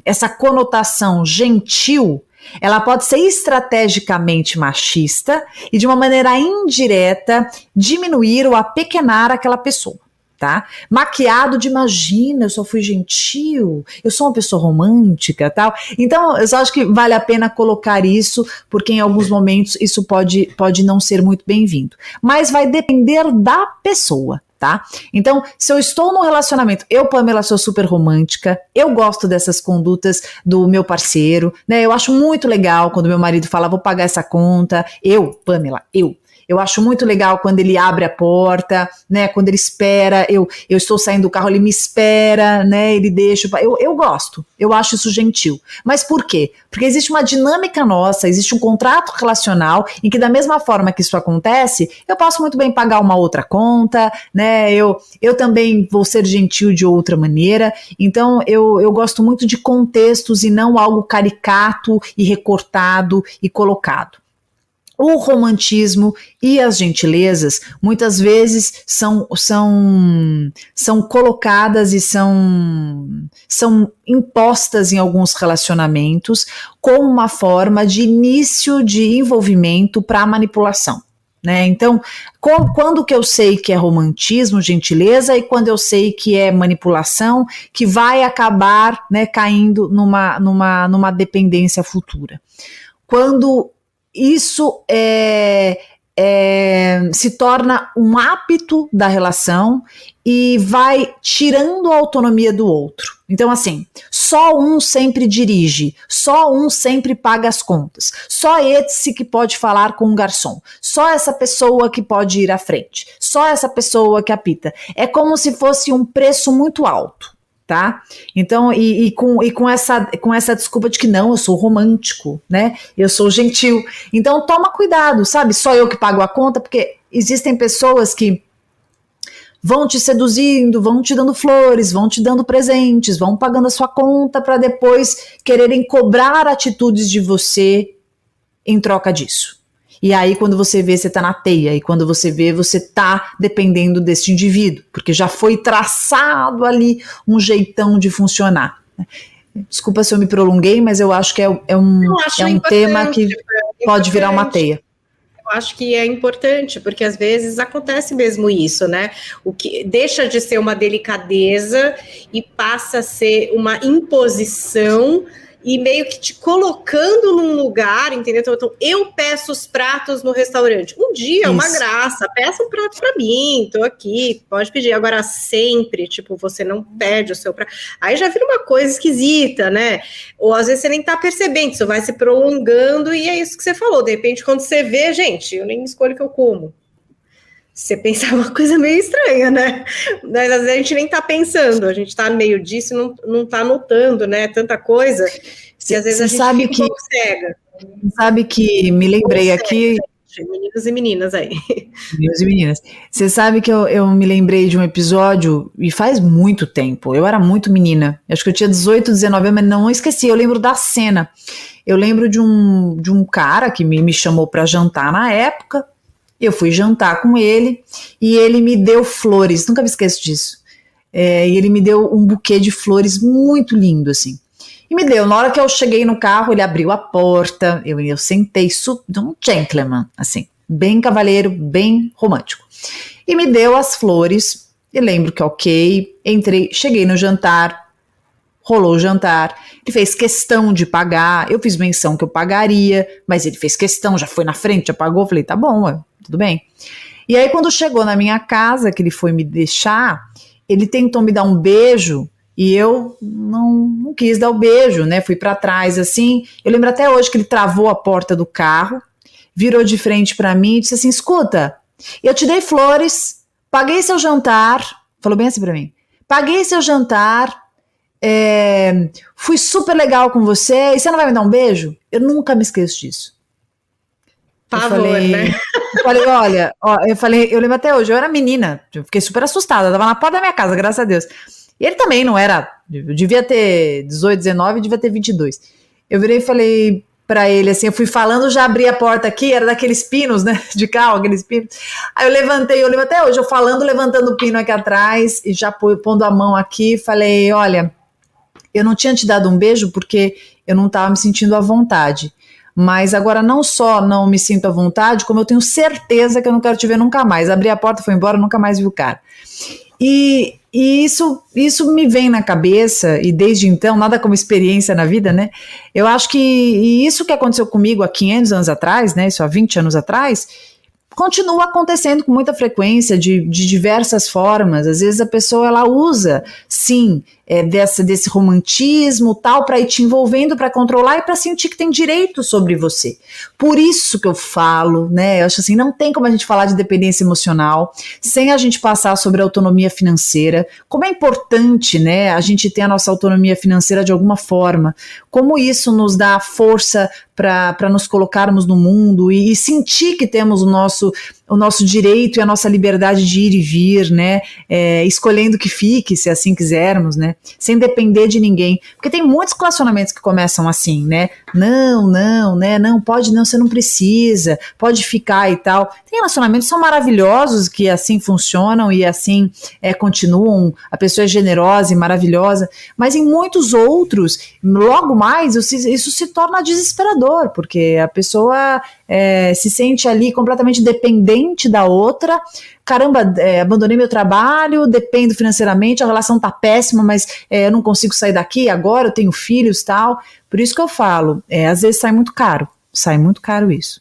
essa conotação gentil, ela pode ser estrategicamente machista e de uma maneira indireta diminuir ou apequenar aquela pessoa. tá? Maquiado de imagina, eu só fui gentil, eu sou uma pessoa romântica, tal. Então, eu só acho que vale a pena colocar isso, porque em alguns momentos isso pode não ser muito bem-vindo. Mas vai depender da pessoa, tá? Então, se eu estou num relacionamento, eu, Pamela, sou super romântica, eu gosto dessas condutas do meu parceiro, né? Eu acho muito legal quando meu marido fala, vou pagar essa conta. Pamela, eu acho muito legal quando ele abre a porta, né? Quando ele espera, eu estou saindo do carro, ele me espera, né? Ele deixa. Eu gosto, eu acho isso gentil. Mas por quê? Porque existe uma dinâmica nossa, existe um contrato relacional em que, da mesma forma que isso acontece, eu posso muito bem pagar uma outra conta, né? Eu também vou ser gentil de outra maneira. Então, eu gosto muito de contextos e não algo caricato e recortado e colocado. O romantismo e as gentilezas muitas vezes são colocadas e são impostas em alguns relacionamentos como uma forma de início de envolvimento para manipulação, né? Então, quando que eu sei que é romantismo, gentileza, e quando eu sei que é manipulação, que vai acabar, né, caindo numa dependência futura. Quando isso se torna um hábito da relação e vai tirando a autonomia do outro. Então, assim, só um sempre dirige, só um sempre paga as contas, só esse que pode falar com o garçom, só essa pessoa que pode ir à frente, só essa pessoa que apita. É como se fosse um preço muito alto. Tá? Então, com essa desculpa de que não, eu sou romântico, né? Eu sou gentil. Então, toma cuidado, sabe? Só eu que pago a conta, porque existem pessoas que vão te seduzindo, vão te dando flores, vão te dando presentes, vão pagando a sua conta para depois quererem cobrar atitudes de você em troca disso. E aí, quando você vê, você tá na teia. E quando você vê, você tá dependendo desse indivíduo. Porque já foi traçado ali um jeitão de funcionar. Desculpa se eu me prolonguei, mas eu acho que é um tema que pode virar uma teia. Eu acho que é importante, porque às vezes acontece mesmo isso, né? O que deixa de ser uma delicadeza e passa a ser uma imposição e meio que te colocando num lugar, entendeu? Então, eu peço os pratos no restaurante. Um dia é uma graça, peça um prato pra mim, tô aqui, pode pedir. Agora, sempre, tipo, você não pede o seu prato. Aí já vira uma coisa esquisita, né? Ou às vezes você nem tá percebendo, isso vai se prolongando e é isso que você falou. De repente, quando você vê, gente, eu nem escolho o que eu como. Você pensar uma coisa meio estranha, né? Mas às vezes a gente nem tá pensando, a gente tá no meio disso e não tá notando, né? Tanta coisa, que às vezes a gente fica um pouco cega. Sabe que me lembrei aqui... Meninos e meninas aí. Meninos e meninas. Você sabe que eu me lembrei de um episódio, e faz muito tempo, eu era muito menina, acho que eu tinha 18, 19 anos, mas não esqueci, eu lembro da cena. Eu lembro de um cara que me chamou para jantar na época. Eu fui jantar com ele e ele me deu flores, nunca me esqueço disso. E ele me deu um buquê de flores muito lindo, assim. E me deu, na hora que eu cheguei no carro, ele abriu a porta, eu sentei, um gentleman, assim, bem cavalheiro, bem romântico. E me deu as flores, e lembro que ok, entrei, cheguei no jantar, rolou o jantar, ele fez questão de pagar, eu fiz menção que eu pagaria, mas ele fez questão, já foi na frente, já pagou, falei, tá bom, tudo bem. E aí quando chegou na minha casa, que ele foi me deixar, ele tentou me dar um beijo, e eu não quis dar o beijo, né, fui pra trás assim, eu lembro até hoje que ele travou a porta do carro, virou de frente pra mim e disse assim, escuta, eu te dei flores, paguei seu jantar, falou bem assim pra mim, paguei seu jantar, fui super legal com você, e você não vai me dar um beijo? Eu nunca me esqueço disso. Pavor, né? Eu falei, olha, eu lembro até hoje, eu era menina, eu fiquei super assustada, eu tava na porta da minha casa, graças a Deus. E ele também não era, eu devia ter 18, 19, devia ter 22. Eu virei e falei pra ele, assim, eu fui falando, já abri a porta aqui, era daqueles pinos, né, de carro, aqueles pinos. Aí eu levantei, eu lembro até hoje, eu falando, levantando o pino aqui atrás, e já pondo a mão aqui, falei, olha, eu não tinha te dado um beijo porque eu não tava me sentindo à vontade. Mas agora não só não me sinto à vontade, como eu tenho certeza que eu não quero te ver nunca mais. Abri a porta, foi embora, nunca mais vi o cara. E isso me vem na cabeça, e desde então, nada como experiência na vida, né? Eu acho que isso que aconteceu comigo há 500 anos atrás, né? Isso há 20 anos atrás, continua acontecendo com muita frequência, de diversas formas. Às vezes a pessoa, ela usa, sim, desse romantismo, tal, para ir te envolvendo, para controlar e para sentir que tem direito sobre você. Por isso que eu falo, né, eu acho assim, não tem como a gente falar de dependência emocional sem a gente passar sobre a autonomia financeira, como é importante, né, a gente ter a nossa autonomia financeira de alguma forma, como isso nos dá força para nos colocarmos no mundo e sentir que temos o nosso direito e a nossa liberdade de ir e vir, né, escolhendo que fique, se assim quisermos, né, sem depender de ninguém, porque tem muitos relacionamentos que começam assim, né, não, pode não, você não precisa, pode ficar e tal. Tem relacionamentos que são maravilhosos, que assim funcionam e assim continuam, a pessoa é generosa e maravilhosa, mas em muitos outros, logo mais, isso se torna desesperador, porque a pessoa se sente ali completamente dependente da outra. Caramba, abandonei meu trabalho, dependo financeiramente, a relação tá péssima, mas eu não consigo sair daqui, agora eu tenho filhos e tal. Por isso que eu falo, às vezes sai muito caro isso.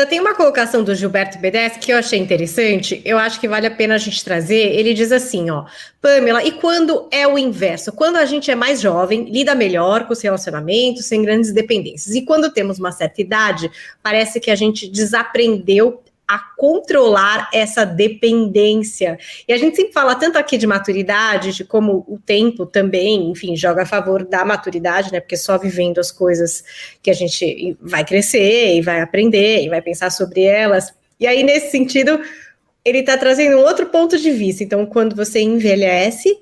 Tem uma colocação do Gilberto Bedez que eu achei interessante, eu acho que vale a pena a gente trazer. Ele diz assim, ó, Pamela, e quando é o inverso? Quando a gente é mais jovem, lida melhor com os relacionamentos, sem grandes dependências. E quando temos uma certa idade, parece que a gente desaprendeu a controlar essa dependência. E a gente sempre fala tanto aqui de maturidade, de como o tempo também, enfim, joga a favor da maturidade, né? Porque só vivendo as coisas que a gente vai crescer e vai aprender e vai pensar sobre elas. E aí, nesse sentido, ele está trazendo um outro ponto de vista. Então, quando você envelhece,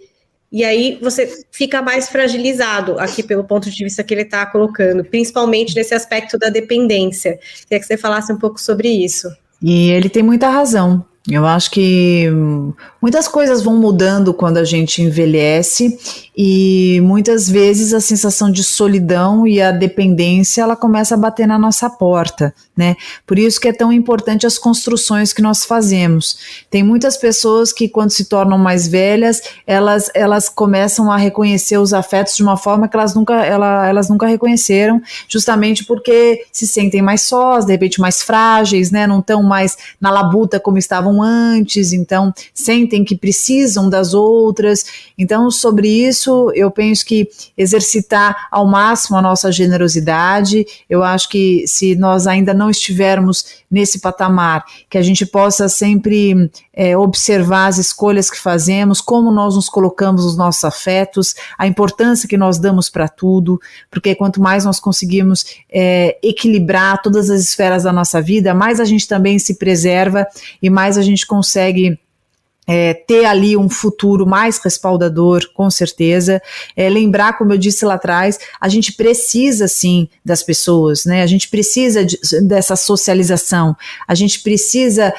e aí você fica mais fragilizado aqui pelo ponto de vista que ele está colocando, principalmente nesse aspecto da dependência. Queria que você falasse um pouco sobre isso. E ele tem muita razão. Eu acho que muitas coisas vão mudando quando a gente envelhece e muitas vezes a sensação de solidão e a dependência, ela começa a bater na nossa porta, né? Por isso que é tão importante as construções que nós fazemos. Tem muitas pessoas que quando se tornam mais velhas, elas começam a reconhecer os afetos de uma forma que elas nunca reconheceram, justamente porque se sentem mais sós, de repente mais frágeis, né? Não estão mais na labuta como estavam antes, então sentem que precisam das outras. Então, sobre isso, eu penso que exercitar ao máximo a nossa generosidade. Eu acho que se nós ainda não estivermos nesse patamar, que a gente possa sempre observar as escolhas que fazemos, como nós nos colocamos nos nossos afetos, a importância que nós damos para tudo, porque quanto mais nós conseguimos equilibrar todas as esferas da nossa vida, mais a gente também se preserva e mais a gente consegue ter ali um futuro mais respaldador, com certeza. Lembrar, como eu disse lá atrás, a gente precisa sim das pessoas, né? A gente precisa dessa socialização, a gente precisa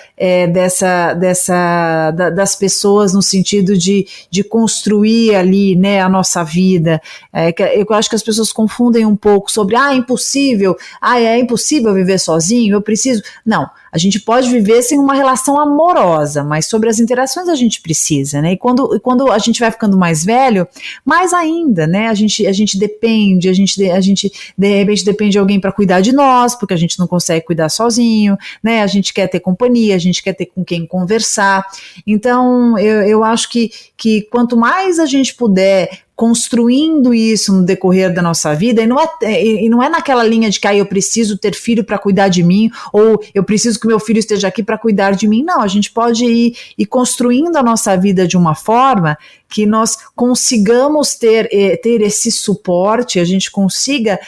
das pessoas no sentido de construir ali, né, a nossa vida. Eu acho que as pessoas confundem um pouco sobre, é impossível viver sozinho, eu preciso. Não, a gente pode viver sem uma relação amorosa, mas sobre as interações a gente precisa, né? E quando a gente vai ficando mais velho, mais ainda, né? A gente depende, a gente de repente depende de alguém para cuidar de nós, porque a gente não consegue cuidar sozinho, né? A gente quer ter companhia, a gente quer ter com quem conversar. Então, eu acho que quanto mais a gente puder construindo isso no decorrer da nossa vida, e não é naquela linha de que eu preciso ter filho para cuidar de mim, ou eu preciso que meu filho esteja aqui para cuidar de mim. Não, a gente pode ir construindo a nossa vida de uma forma que nós consigamos ter esse suporte, a gente consiga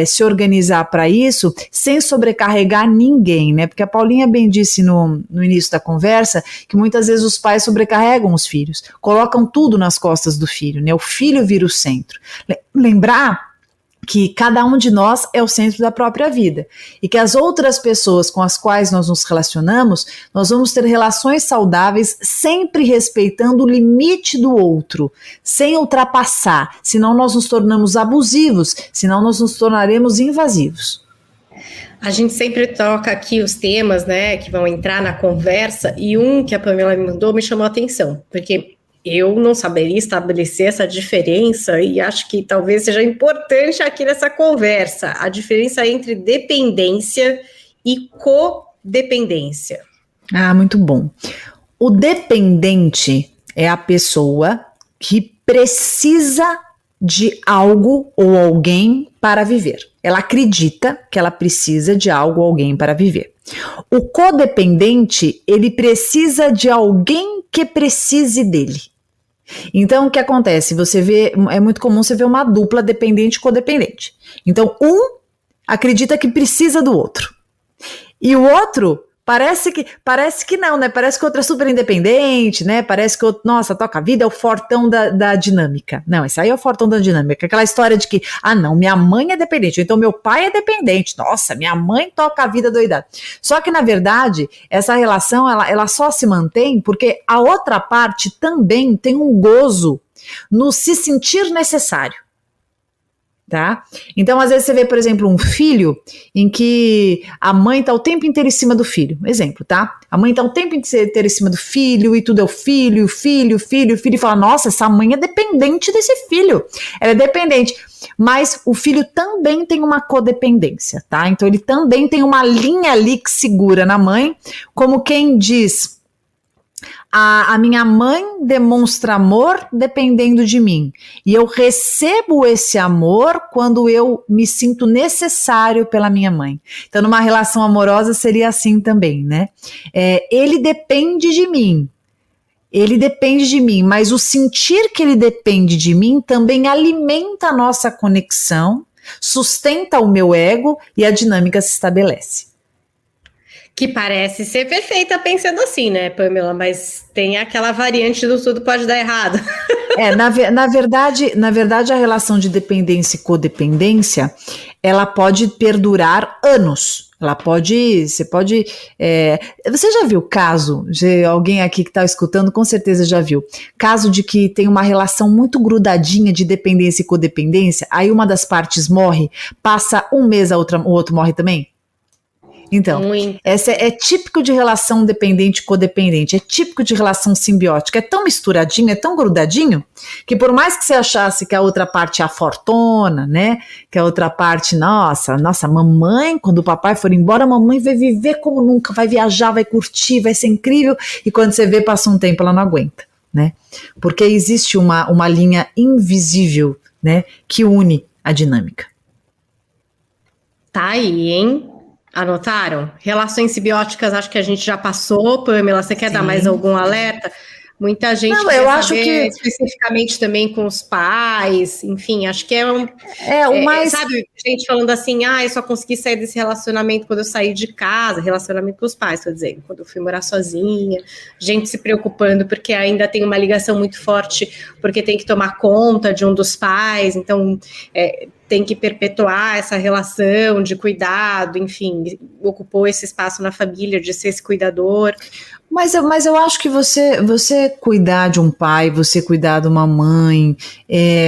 se organizar para isso, sem sobrecarregar ninguém, né? Porque a Paulinha bem disse no início da conversa, que muitas vezes os pais sobrecarregam os filhos, colocam tudo nas costas do filho, né? O filho vira o centro. Lembrar que cada um de nós é o centro da própria vida e que as outras pessoas com as quais nós nos relacionamos, nós vamos ter relações saudáveis sempre respeitando o limite do outro, sem ultrapassar, senão nós nos tornamos abusivos, senão nós nos tornaremos invasivos. A gente sempre toca aqui os temas, né, que vão entrar na conversa, e um que a Pamela me mandou me chamou a atenção, porque eu não saberia estabelecer essa diferença e acho que talvez seja importante aqui nessa conversa, a diferença entre dependência e codependência. Ah, muito bom. O dependente é a pessoa que precisa de algo ou alguém para viver. Ela acredita que ela precisa de algo ou alguém para viver. O codependente, ele precisa de alguém que precise dele. Então, o que acontece? Você vê, é muito comum você ver uma dupla dependente e codependente. Então, um acredita que precisa do outro. E o outro parece que não, né? Parece que o outro é super independente, né? Parece que o outro, nossa, toca a vida, é o fortão da dinâmica. Não, esse aí é o fortão da dinâmica. Aquela história de que, não, minha mãe é dependente, então meu pai é dependente. Nossa, minha mãe toca a vida doidada. Só que, na verdade, essa relação, ela só se mantém porque a outra parte também tem um gozo no se sentir necessário. Tá? Então, às vezes você vê, por exemplo, um filho em que a mãe tá o tempo inteiro em cima do filho. Exemplo, tá? A mãe tá o tempo inteiro em cima do filho e tudo é o filho, e fala, nossa, essa mãe é dependente desse filho. Ela é dependente. Mas o filho também tem uma codependência, tá? Então, ele também tem uma linha ali que segura na mãe, como quem diz... A minha mãe demonstra amor dependendo de mim. E eu recebo esse amor quando eu me sinto necessário pela minha mãe. Então, numa relação amorosa seria assim também, né? Ele depende de mim. Ele depende de mim, mas o sentir que ele depende de mim também alimenta a nossa conexão, sustenta o meu ego e a dinâmica se estabelece. Que parece ser perfeita pensando assim, né, Pamela? Mas tem aquela variante do tudo pode dar errado. Na verdade, a relação de dependência e codependência, ela pode perdurar anos. Você já viu caso, alguém aqui que está escutando com certeza já viu, caso de que tem uma relação muito grudadinha de dependência e codependência, aí uma das partes morre, passa um mês, o outro morre também? Então, essa é típico de relação dependente e codependente, é típico de relação simbiótica, é tão misturadinho, é tão grudadinho, que por mais que você achasse que a outra parte é a fortuna, né, que a outra parte, nossa, mamãe, quando o papai for embora, a mamãe vai viver como nunca, vai viajar, vai curtir, vai ser incrível, e quando você vê, passa um tempo, ela não aguenta, né, porque existe uma linha invisível, né, que une a dinâmica. Tá aí, hein? Anotaram? Relações simbióticas, acho que a gente já passou. Pamela, você quer dar mais algum alerta? Muita gente eu acho que especificamente também com os pais, enfim, acho que sabe, gente falando assim, eu só consegui sair desse relacionamento quando eu saí de casa, relacionamento com os pais, tô dizendo, quando eu fui morar sozinha, gente se preocupando porque ainda tem uma ligação muito forte, porque tem que tomar conta de um dos pais, então tem que perpetuar essa relação de cuidado, enfim, ocupou esse espaço na família de ser esse cuidador. Mas eu acho que você cuidar de um pai, você cuidar de uma mãe,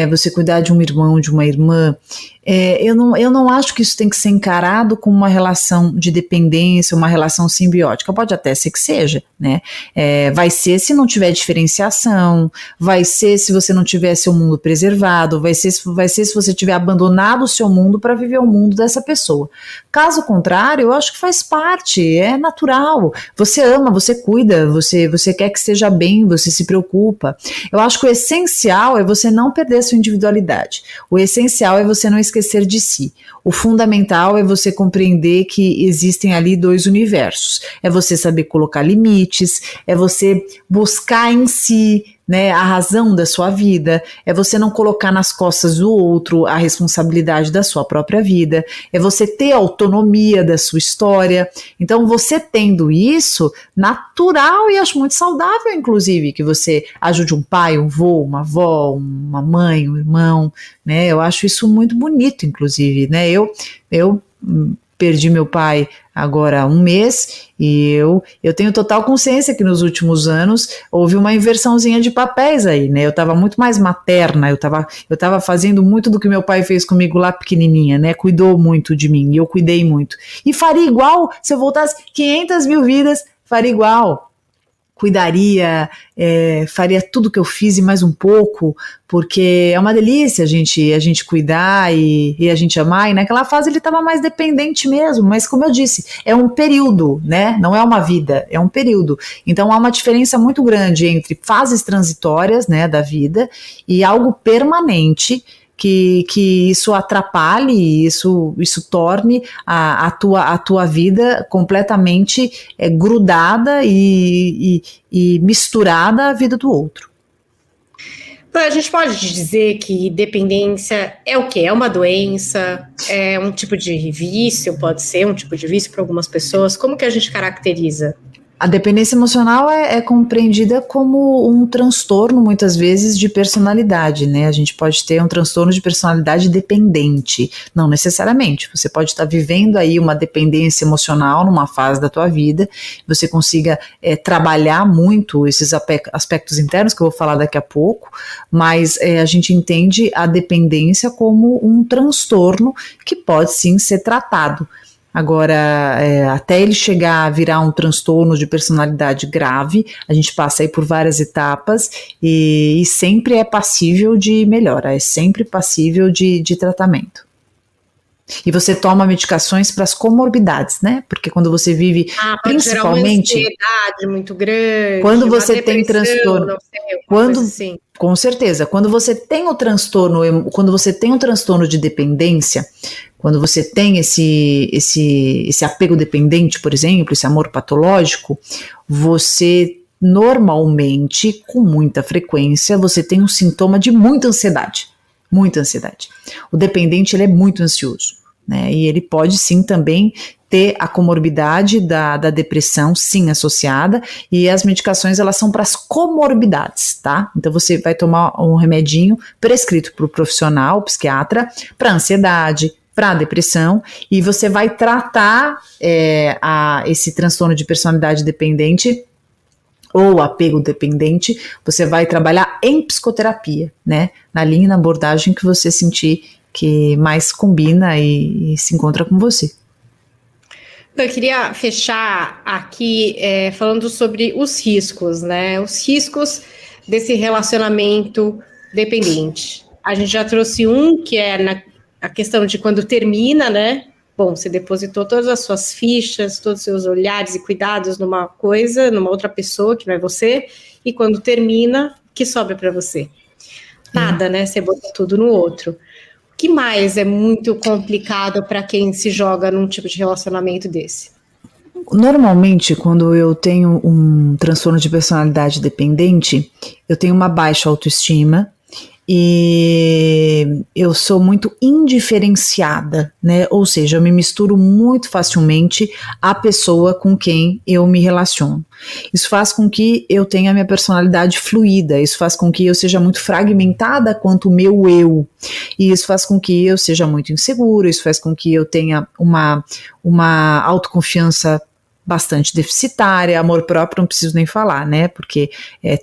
você cuidar de um irmão, de uma irmã, eu não acho que isso tem que ser encarado como uma relação de dependência, uma relação simbiótica. Pode até ser que seja, né? Vai ser se não tiver diferenciação, vai ser se você não tiver seu mundo preservado, vai ser se você tiver abandonado o seu mundo para viver o mundo dessa pessoa. Caso contrário, eu acho que faz parte, é natural. Você ama, você cuida, você quer que esteja bem, você se preocupa. Eu acho que o essencial é você não perder a sua individualidade. O essencial é você não esquecer de si. O fundamental é você compreender que existem ali dois universos. É você saber colocar limites, é você buscar em si, né, a razão da sua vida, é você não colocar nas costas do outro a responsabilidade da sua própria vida, é você ter autonomia da sua história. Então, você tendo isso, natural e acho muito saudável, inclusive, que você ajude um pai, um vô, uma avó, uma mãe, um irmão, né, eu acho isso muito bonito, inclusive, né, eu perdi meu pai agora há um mês, e eu tenho total consciência que nos últimos anos houve uma inversãozinha de papéis aí, né? Eu estava muito mais materna, eu tava fazendo muito do que meu pai fez comigo lá pequenininha, né? Cuidou muito de mim, e eu cuidei muito. E faria igual, se eu voltasse 500 mil vidas, faria igual. Cuidaria, faria tudo que eu fiz e mais um pouco, porque é uma delícia a gente cuidar e a gente amar, e naquela fase ele estava mais dependente mesmo, mas como eu disse, é um período, né? Não é uma vida, é um período. Então há uma diferença muito grande entre fases transitórias, né, da vida e algo permanente, que isso atrapalhe, isso torne a tua vida completamente grudada e misturada à vida do outro. Então, a gente pode dizer que dependência é o quê? É uma doença? É um tipo de vício? Pode ser um tipo de vício para algumas pessoas? Como que a gente caracteriza? A dependência emocional é compreendida como um transtorno, muitas vezes, de personalidade, né? A gente pode ter um transtorno de personalidade dependente, não necessariamente. Você pode estar vivendo aí uma dependência emocional numa fase da tua vida, você consiga trabalhar muito esses aspectos internos, que eu vou falar daqui a pouco, mas a gente entende a dependência como um transtorno que pode sim ser tratado. Agora, até ele chegar a virar um transtorno de personalidade grave, a gente passa aí por várias etapas e sempre é passível de melhora, é sempre passível de tratamento. E você toma medicações para as comorbidades, né? Porque quando você vive, principalmente, uma ansiedade muito grande, quando você tem transtorno, não sei, assim. Com certeza, quando você tem o transtorno de dependência, quando você tem esse apego dependente, por exemplo, esse amor patológico, você normalmente, com muita frequência, você tem um sintoma de muita ansiedade. Muita ansiedade. O dependente, ele é muito ansioso, né? E ele pode sim também ter a comorbidade da depressão, sim, associada, e as medicações, elas são para as comorbidades, tá? Então você vai tomar um remedinho prescrito por profissional, psiquiatra, para ansiedade, para depressão, e você vai tratar esse transtorno de personalidade dependente ou apego dependente, você vai trabalhar em psicoterapia, né? Na linha e na abordagem que você sentir que mais combina e se encontra com você. Eu queria fechar aqui falando sobre os riscos, né? Os riscos desse relacionamento dependente. A gente já trouxe um, que é a questão de quando termina, né? Bom, você depositou todas as suas fichas, todos os seus olhares e cuidados numa coisa, numa outra pessoa, que não é você, e quando termina, o que sobra para você? Nada, né? Você bota tudo no outro. O que mais é muito complicado para quem se joga num tipo de relacionamento desse? Normalmente, quando eu tenho um transtorno de personalidade dependente, eu tenho uma baixa autoestima e eu sou muito indiferenciada, né? Ou seja, eu me misturo muito facilmente à pessoa com quem eu me relaciono. Isso faz com que eu tenha a minha personalidade fluida, isso faz com que eu seja muito fragmentada quanto o meu eu, e isso faz com que eu seja muito insegura, isso faz com que eu tenha uma autoconfiança bastante deficitária, amor próprio não preciso nem falar, né, porque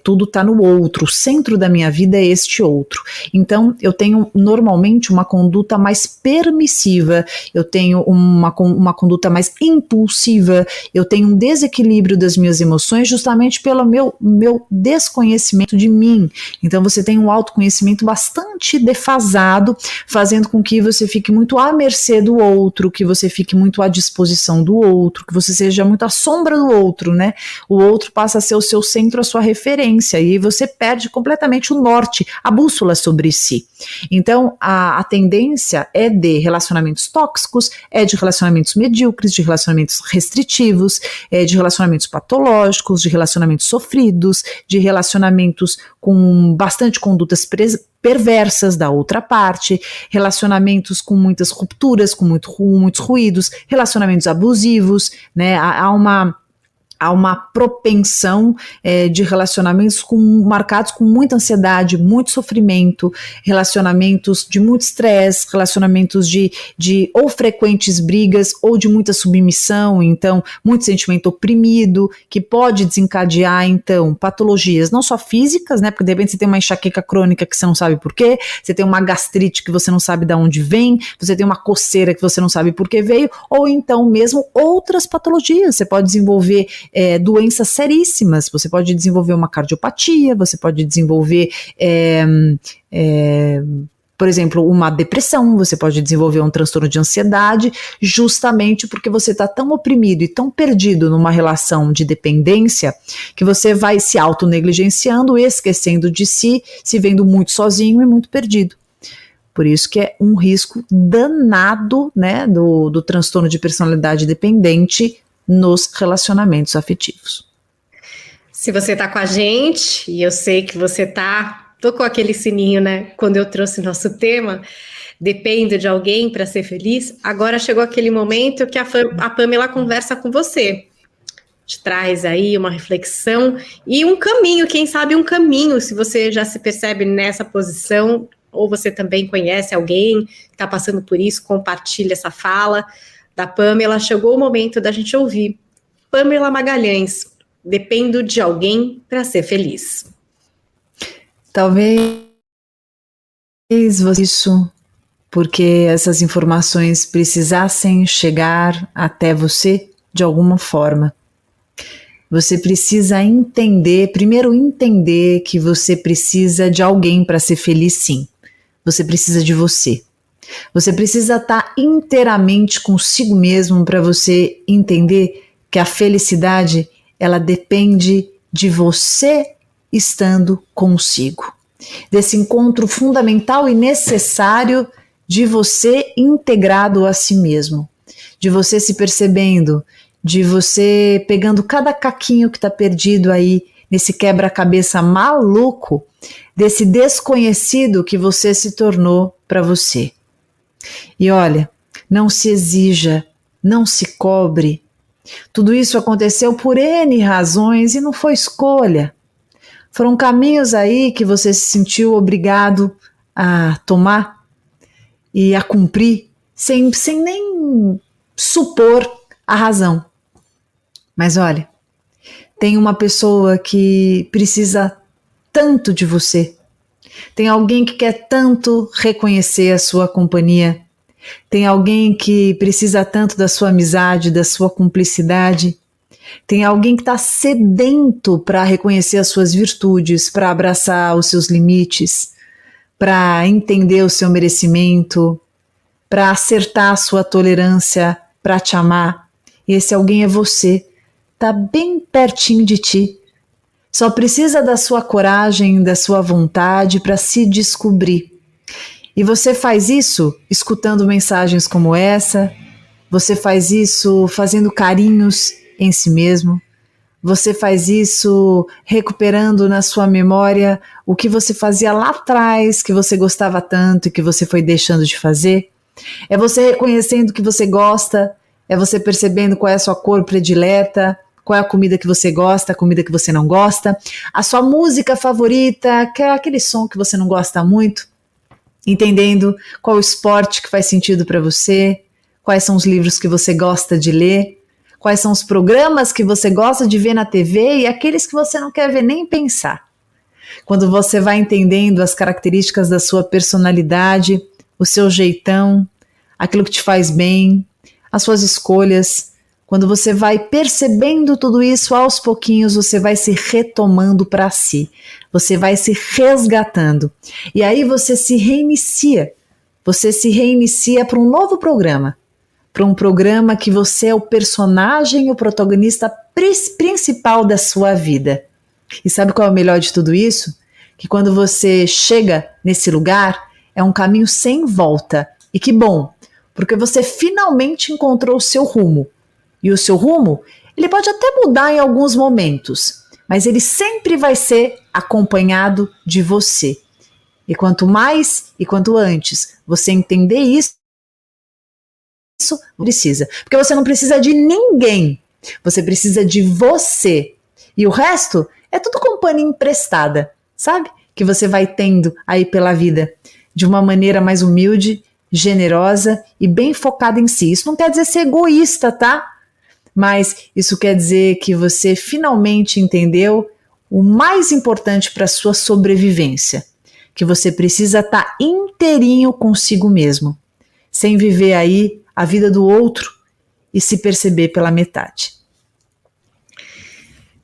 tudo está no outro, o centro da minha vida é este outro. Então eu tenho normalmente uma conduta mais permissiva, eu tenho uma conduta mais impulsiva, eu tenho um desequilíbrio das minhas emoções justamente pelo meu desconhecimento de mim. Então você tem um autoconhecimento bastante defasado, fazendo com que você fique muito à mercê do outro, que você fique muito à disposição do outro, que você seja muito à sombra do outro, né? O outro passa a ser o seu centro, a sua referência, e você perde completamente o norte, a bússola sobre si. Então, a tendência é de relacionamentos tóxicos, é de relacionamentos medíocres, de relacionamentos restritivos, de relacionamentos patológicos, de relacionamentos sofridos, de relacionamentos com bastante condutas perversas da outra parte, relacionamentos com muitas rupturas, com muitos ruídos, relacionamentos abusivos, né? Há há uma propensão de relacionamentos marcados com muita ansiedade, muito sofrimento, relacionamentos de muito estresse, relacionamentos de ou frequentes brigas ou de muita submissão, então muito sentimento oprimido, que pode desencadear então patologias não só físicas, né, porque de repente você tem uma enxaqueca crônica que você não sabe por quê, você tem uma gastrite que você não sabe de onde vem, você tem uma coceira que você não sabe por que veio, ou então mesmo outras patologias, você pode desenvolver doenças seríssimas, você pode desenvolver uma cardiopatia, você pode desenvolver, por exemplo, uma depressão, você pode desenvolver um transtorno de ansiedade, justamente porque você está tão oprimido e tão perdido numa relação de dependência, que você vai se autonegligenciando, esquecendo de si, se vendo muito sozinho e muito perdido. Por isso que é um risco danado, né, do transtorno de personalidade dependente nos relacionamentos afetivos. Se você está com a gente, e eu sei que você tocou aquele sininho, né, quando eu trouxe nosso tema, dependo de alguém para ser feliz, agora chegou aquele momento que a Pamela conversa com você, te traz aí uma reflexão e um caminho, quem sabe um caminho, se você já se percebe nessa posição, ou você também conhece alguém que está passando por isso, compartilha essa fala da Pamela. Chegou o momento da gente ouvir. Pamela Magalhães, dependo de alguém para ser feliz. Talvez isso porque essas informações precisassem chegar até você de alguma forma. Você precisa primeiro entender que você precisa de alguém para ser feliz, sim. Você precisa de você. Você precisa estar inteiramente consigo mesmo para você entender que a felicidade, ela depende de você estando consigo. Desse encontro fundamental e necessário de você integrado a si mesmo. De você se percebendo, de você pegando cada caquinho que está perdido aí nesse quebra-cabeça maluco, desse desconhecido que você se tornou para você. E olha, não se exija, não se cobre. Tudo isso aconteceu por N razões e não foi escolha. Foram caminhos aí que você se sentiu obrigado a tomar e a cumprir, sem nem supor a razão. Mas olha, tem uma pessoa que precisa tanto de você. Tem alguém que quer tanto reconhecer a sua companhia. Tem alguém que precisa tanto da sua amizade, da sua cumplicidade. Tem alguém que está sedento para reconhecer as suas virtudes, para abraçar os seus limites, para entender o seu merecimento, para acertar a sua tolerância, para te amar. E esse alguém é você. Está bem pertinho de ti. Só precisa da sua coragem, da sua vontade para se descobrir. E você faz isso escutando mensagens como essa, você faz isso fazendo carinhos em si mesmo, você faz isso recuperando na sua memória o que você fazia lá atrás, que você gostava tanto e que você foi deixando de fazer. É você reconhecendo que você gosta, é você percebendo qual é a sua cor predileta, qual é a comida que você gosta, a comida que você não gosta, a sua música favorita, que é aquele som que você não gosta muito, entendendo qual o esporte que faz sentido para você, quais são os livros que você gosta de ler, quais são os programas que você gosta de ver na TV e aqueles que você não quer ver nem pensar. Quando você vai entendendo as características da sua personalidade, o seu jeitão, aquilo que te faz bem, as suas escolhas, quando você vai percebendo tudo isso, aos pouquinhos você vai se retomando para si, você vai se resgatando. E aí você se reinicia para um novo programa, para um programa que você é o personagem, o protagonista principal da sua vida. E sabe qual é o melhor de tudo isso? Que quando você chega nesse lugar, é um caminho sem volta. E que bom, porque você finalmente encontrou o seu rumo. E o seu rumo, ele pode até mudar em alguns momentos, mas ele sempre vai ser acompanhado de você. E quanto mais e quanto antes você entender isso precisa. Porque você não precisa de ninguém Você precisa de você. E o resto é tudo companhia emprestada, sabe? Que você vai tendo aí pela vida de uma maneira mais humilde, generosa e bem focada em si. Isso não quer dizer ser egoísta, tá? Mas isso quer dizer que você finalmente entendeu o mais importante para a sua sobrevivência, que você precisa estar inteirinho consigo mesmo, sem viver aí a vida do outro e se perceber pela metade.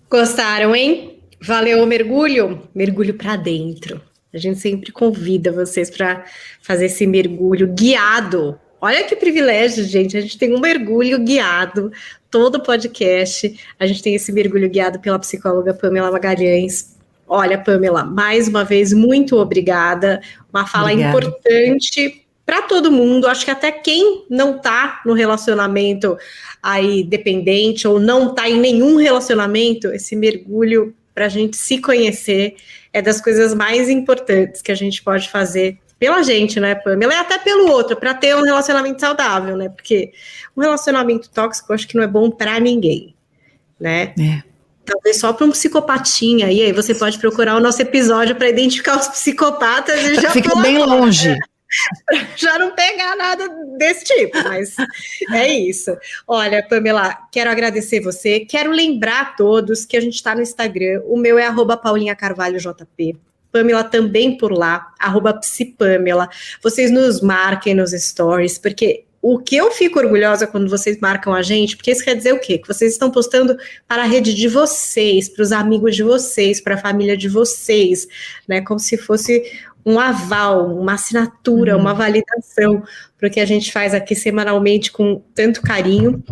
Gostaram, hein? Valeu o mergulho? Mergulho para dentro. A gente sempre convida vocês para fazer esse mergulho guiado. Olha que privilégio, gente. A gente tem um mergulho guiado, todo podcast. A gente tem esse mergulho guiado pela psicóloga Pamela Magalhães. Olha, Pamela, mais uma vez, muito obrigada. Uma fala importante para todo mundo. Acho que até quem não está no relacionamento aí dependente ou não está em nenhum relacionamento, esse mergulho para a gente se conhecer é das coisas mais importantes que a gente pode fazer pela gente, né, Pamela? E até pelo outro, para ter um relacionamento saudável, né? Porque um relacionamento tóxico eu acho que não é bom para ninguém, né? Talvez só para um psicopatinha. E aí você pode procurar o nosso episódio para identificar os psicopatas e já fica bem longe. Já não pegar nada desse tipo, mas é isso. Olha, Pamela, quero agradecer você, quero lembrar a todos que a gente está no Instagram, o meu é @paulinhacarvalhojp, Pamela também por lá, @psipamela, vocês nos marquem nos stories, porque o que eu fico orgulhosa quando vocês marcam a gente, porque isso quer dizer o quê? Que vocês estão postando para a rede de vocês, para os amigos de vocês, para a família de vocês, né, como se fosse um aval, uma assinatura, uma validação para o que a gente faz aqui semanalmente com tanto carinho.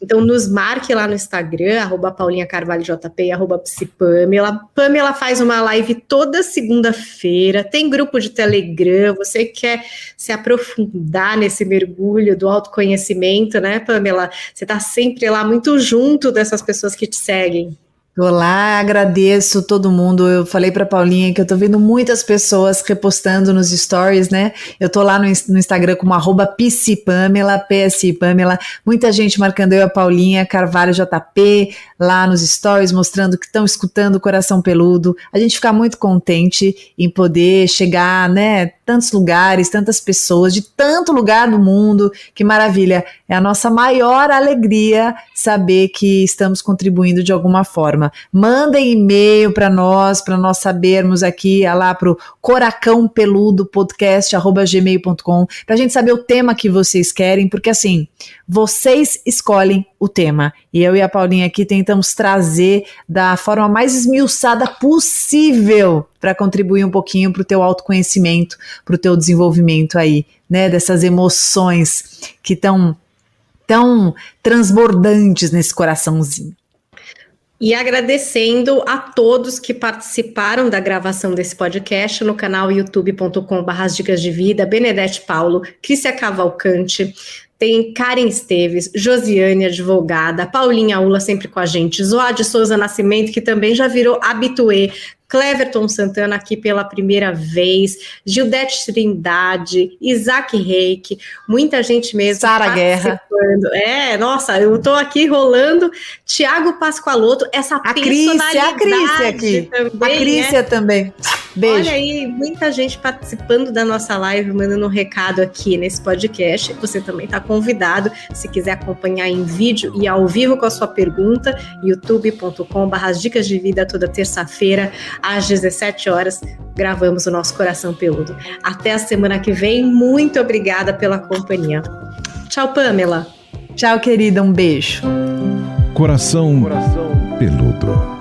Então, nos marque lá no Instagram, @paulinhacarvalhojp e @psipamela. Pamela faz uma live toda segunda-feira, tem grupo de Telegram, você quer se aprofundar nesse mergulho do autoconhecimento, né, Pamela? Você está sempre lá muito junto dessas pessoas que te seguem. Tô lá, agradeço todo mundo. Eu falei pra Paulinha que eu tô vendo muitas pessoas repostando nos stories, né? Eu tô lá no Instagram como @psipamela, PSIPamela. Muita gente marcando eu e a Paulinha Carvalho JP lá nos stories, mostrando que estão escutando o Coração Peludo. A gente fica muito contente em poder chegar, né? Tantos lugares, tantas pessoas, de tanto lugar do mundo. Que maravilha! É a nossa maior alegria saber que estamos contribuindo de alguma forma. Mandem e-mail para nós sabermos aqui, lá para o coracãopeludopodcast@gmail.com, para a gente saber o tema que vocês querem, porque assim, vocês escolhem o tema. E eu e a Paulinha aqui tentamos trazer da forma mais esmiuçada possível para contribuir um pouquinho para o teu autoconhecimento, para o teu desenvolvimento aí, né, dessas emoções que estão tão transbordantes nesse coraçãozinho. E agradecendo a todos que participaram da gravação desse podcast no canal youtube.com/dicas-de-vida, Benedete Paulo, Crícia Cavalcante, tem Karen Esteves, Josiane, advogada, Paulinha Ula sempre com a gente, Zoade Souza Nascimento, que também já virou habituê, Cleverton Santana aqui pela primeira vez, Gildete Trindade, Isaac Reik, muita gente mesmo Sara Guerra. Nossa, eu tô aqui rolando, Tiago Pascoaloto, essa personalidade a Crícia aqui, também, a Crícia também. Beijo. Olha aí, muita gente participando da nossa live, mandando um recado aqui nesse podcast. Você também está convidado, se quiser acompanhar em vídeo e ao vivo com a sua pergunta, youtube.com/dicas de vida, toda terça-feira, às 17 horas, gravamos o nosso Coração Peludo. Até a semana que vem, muito obrigada pela companhia. Tchau, Pamela. Tchau, querida, um beijo. Coração Peludo.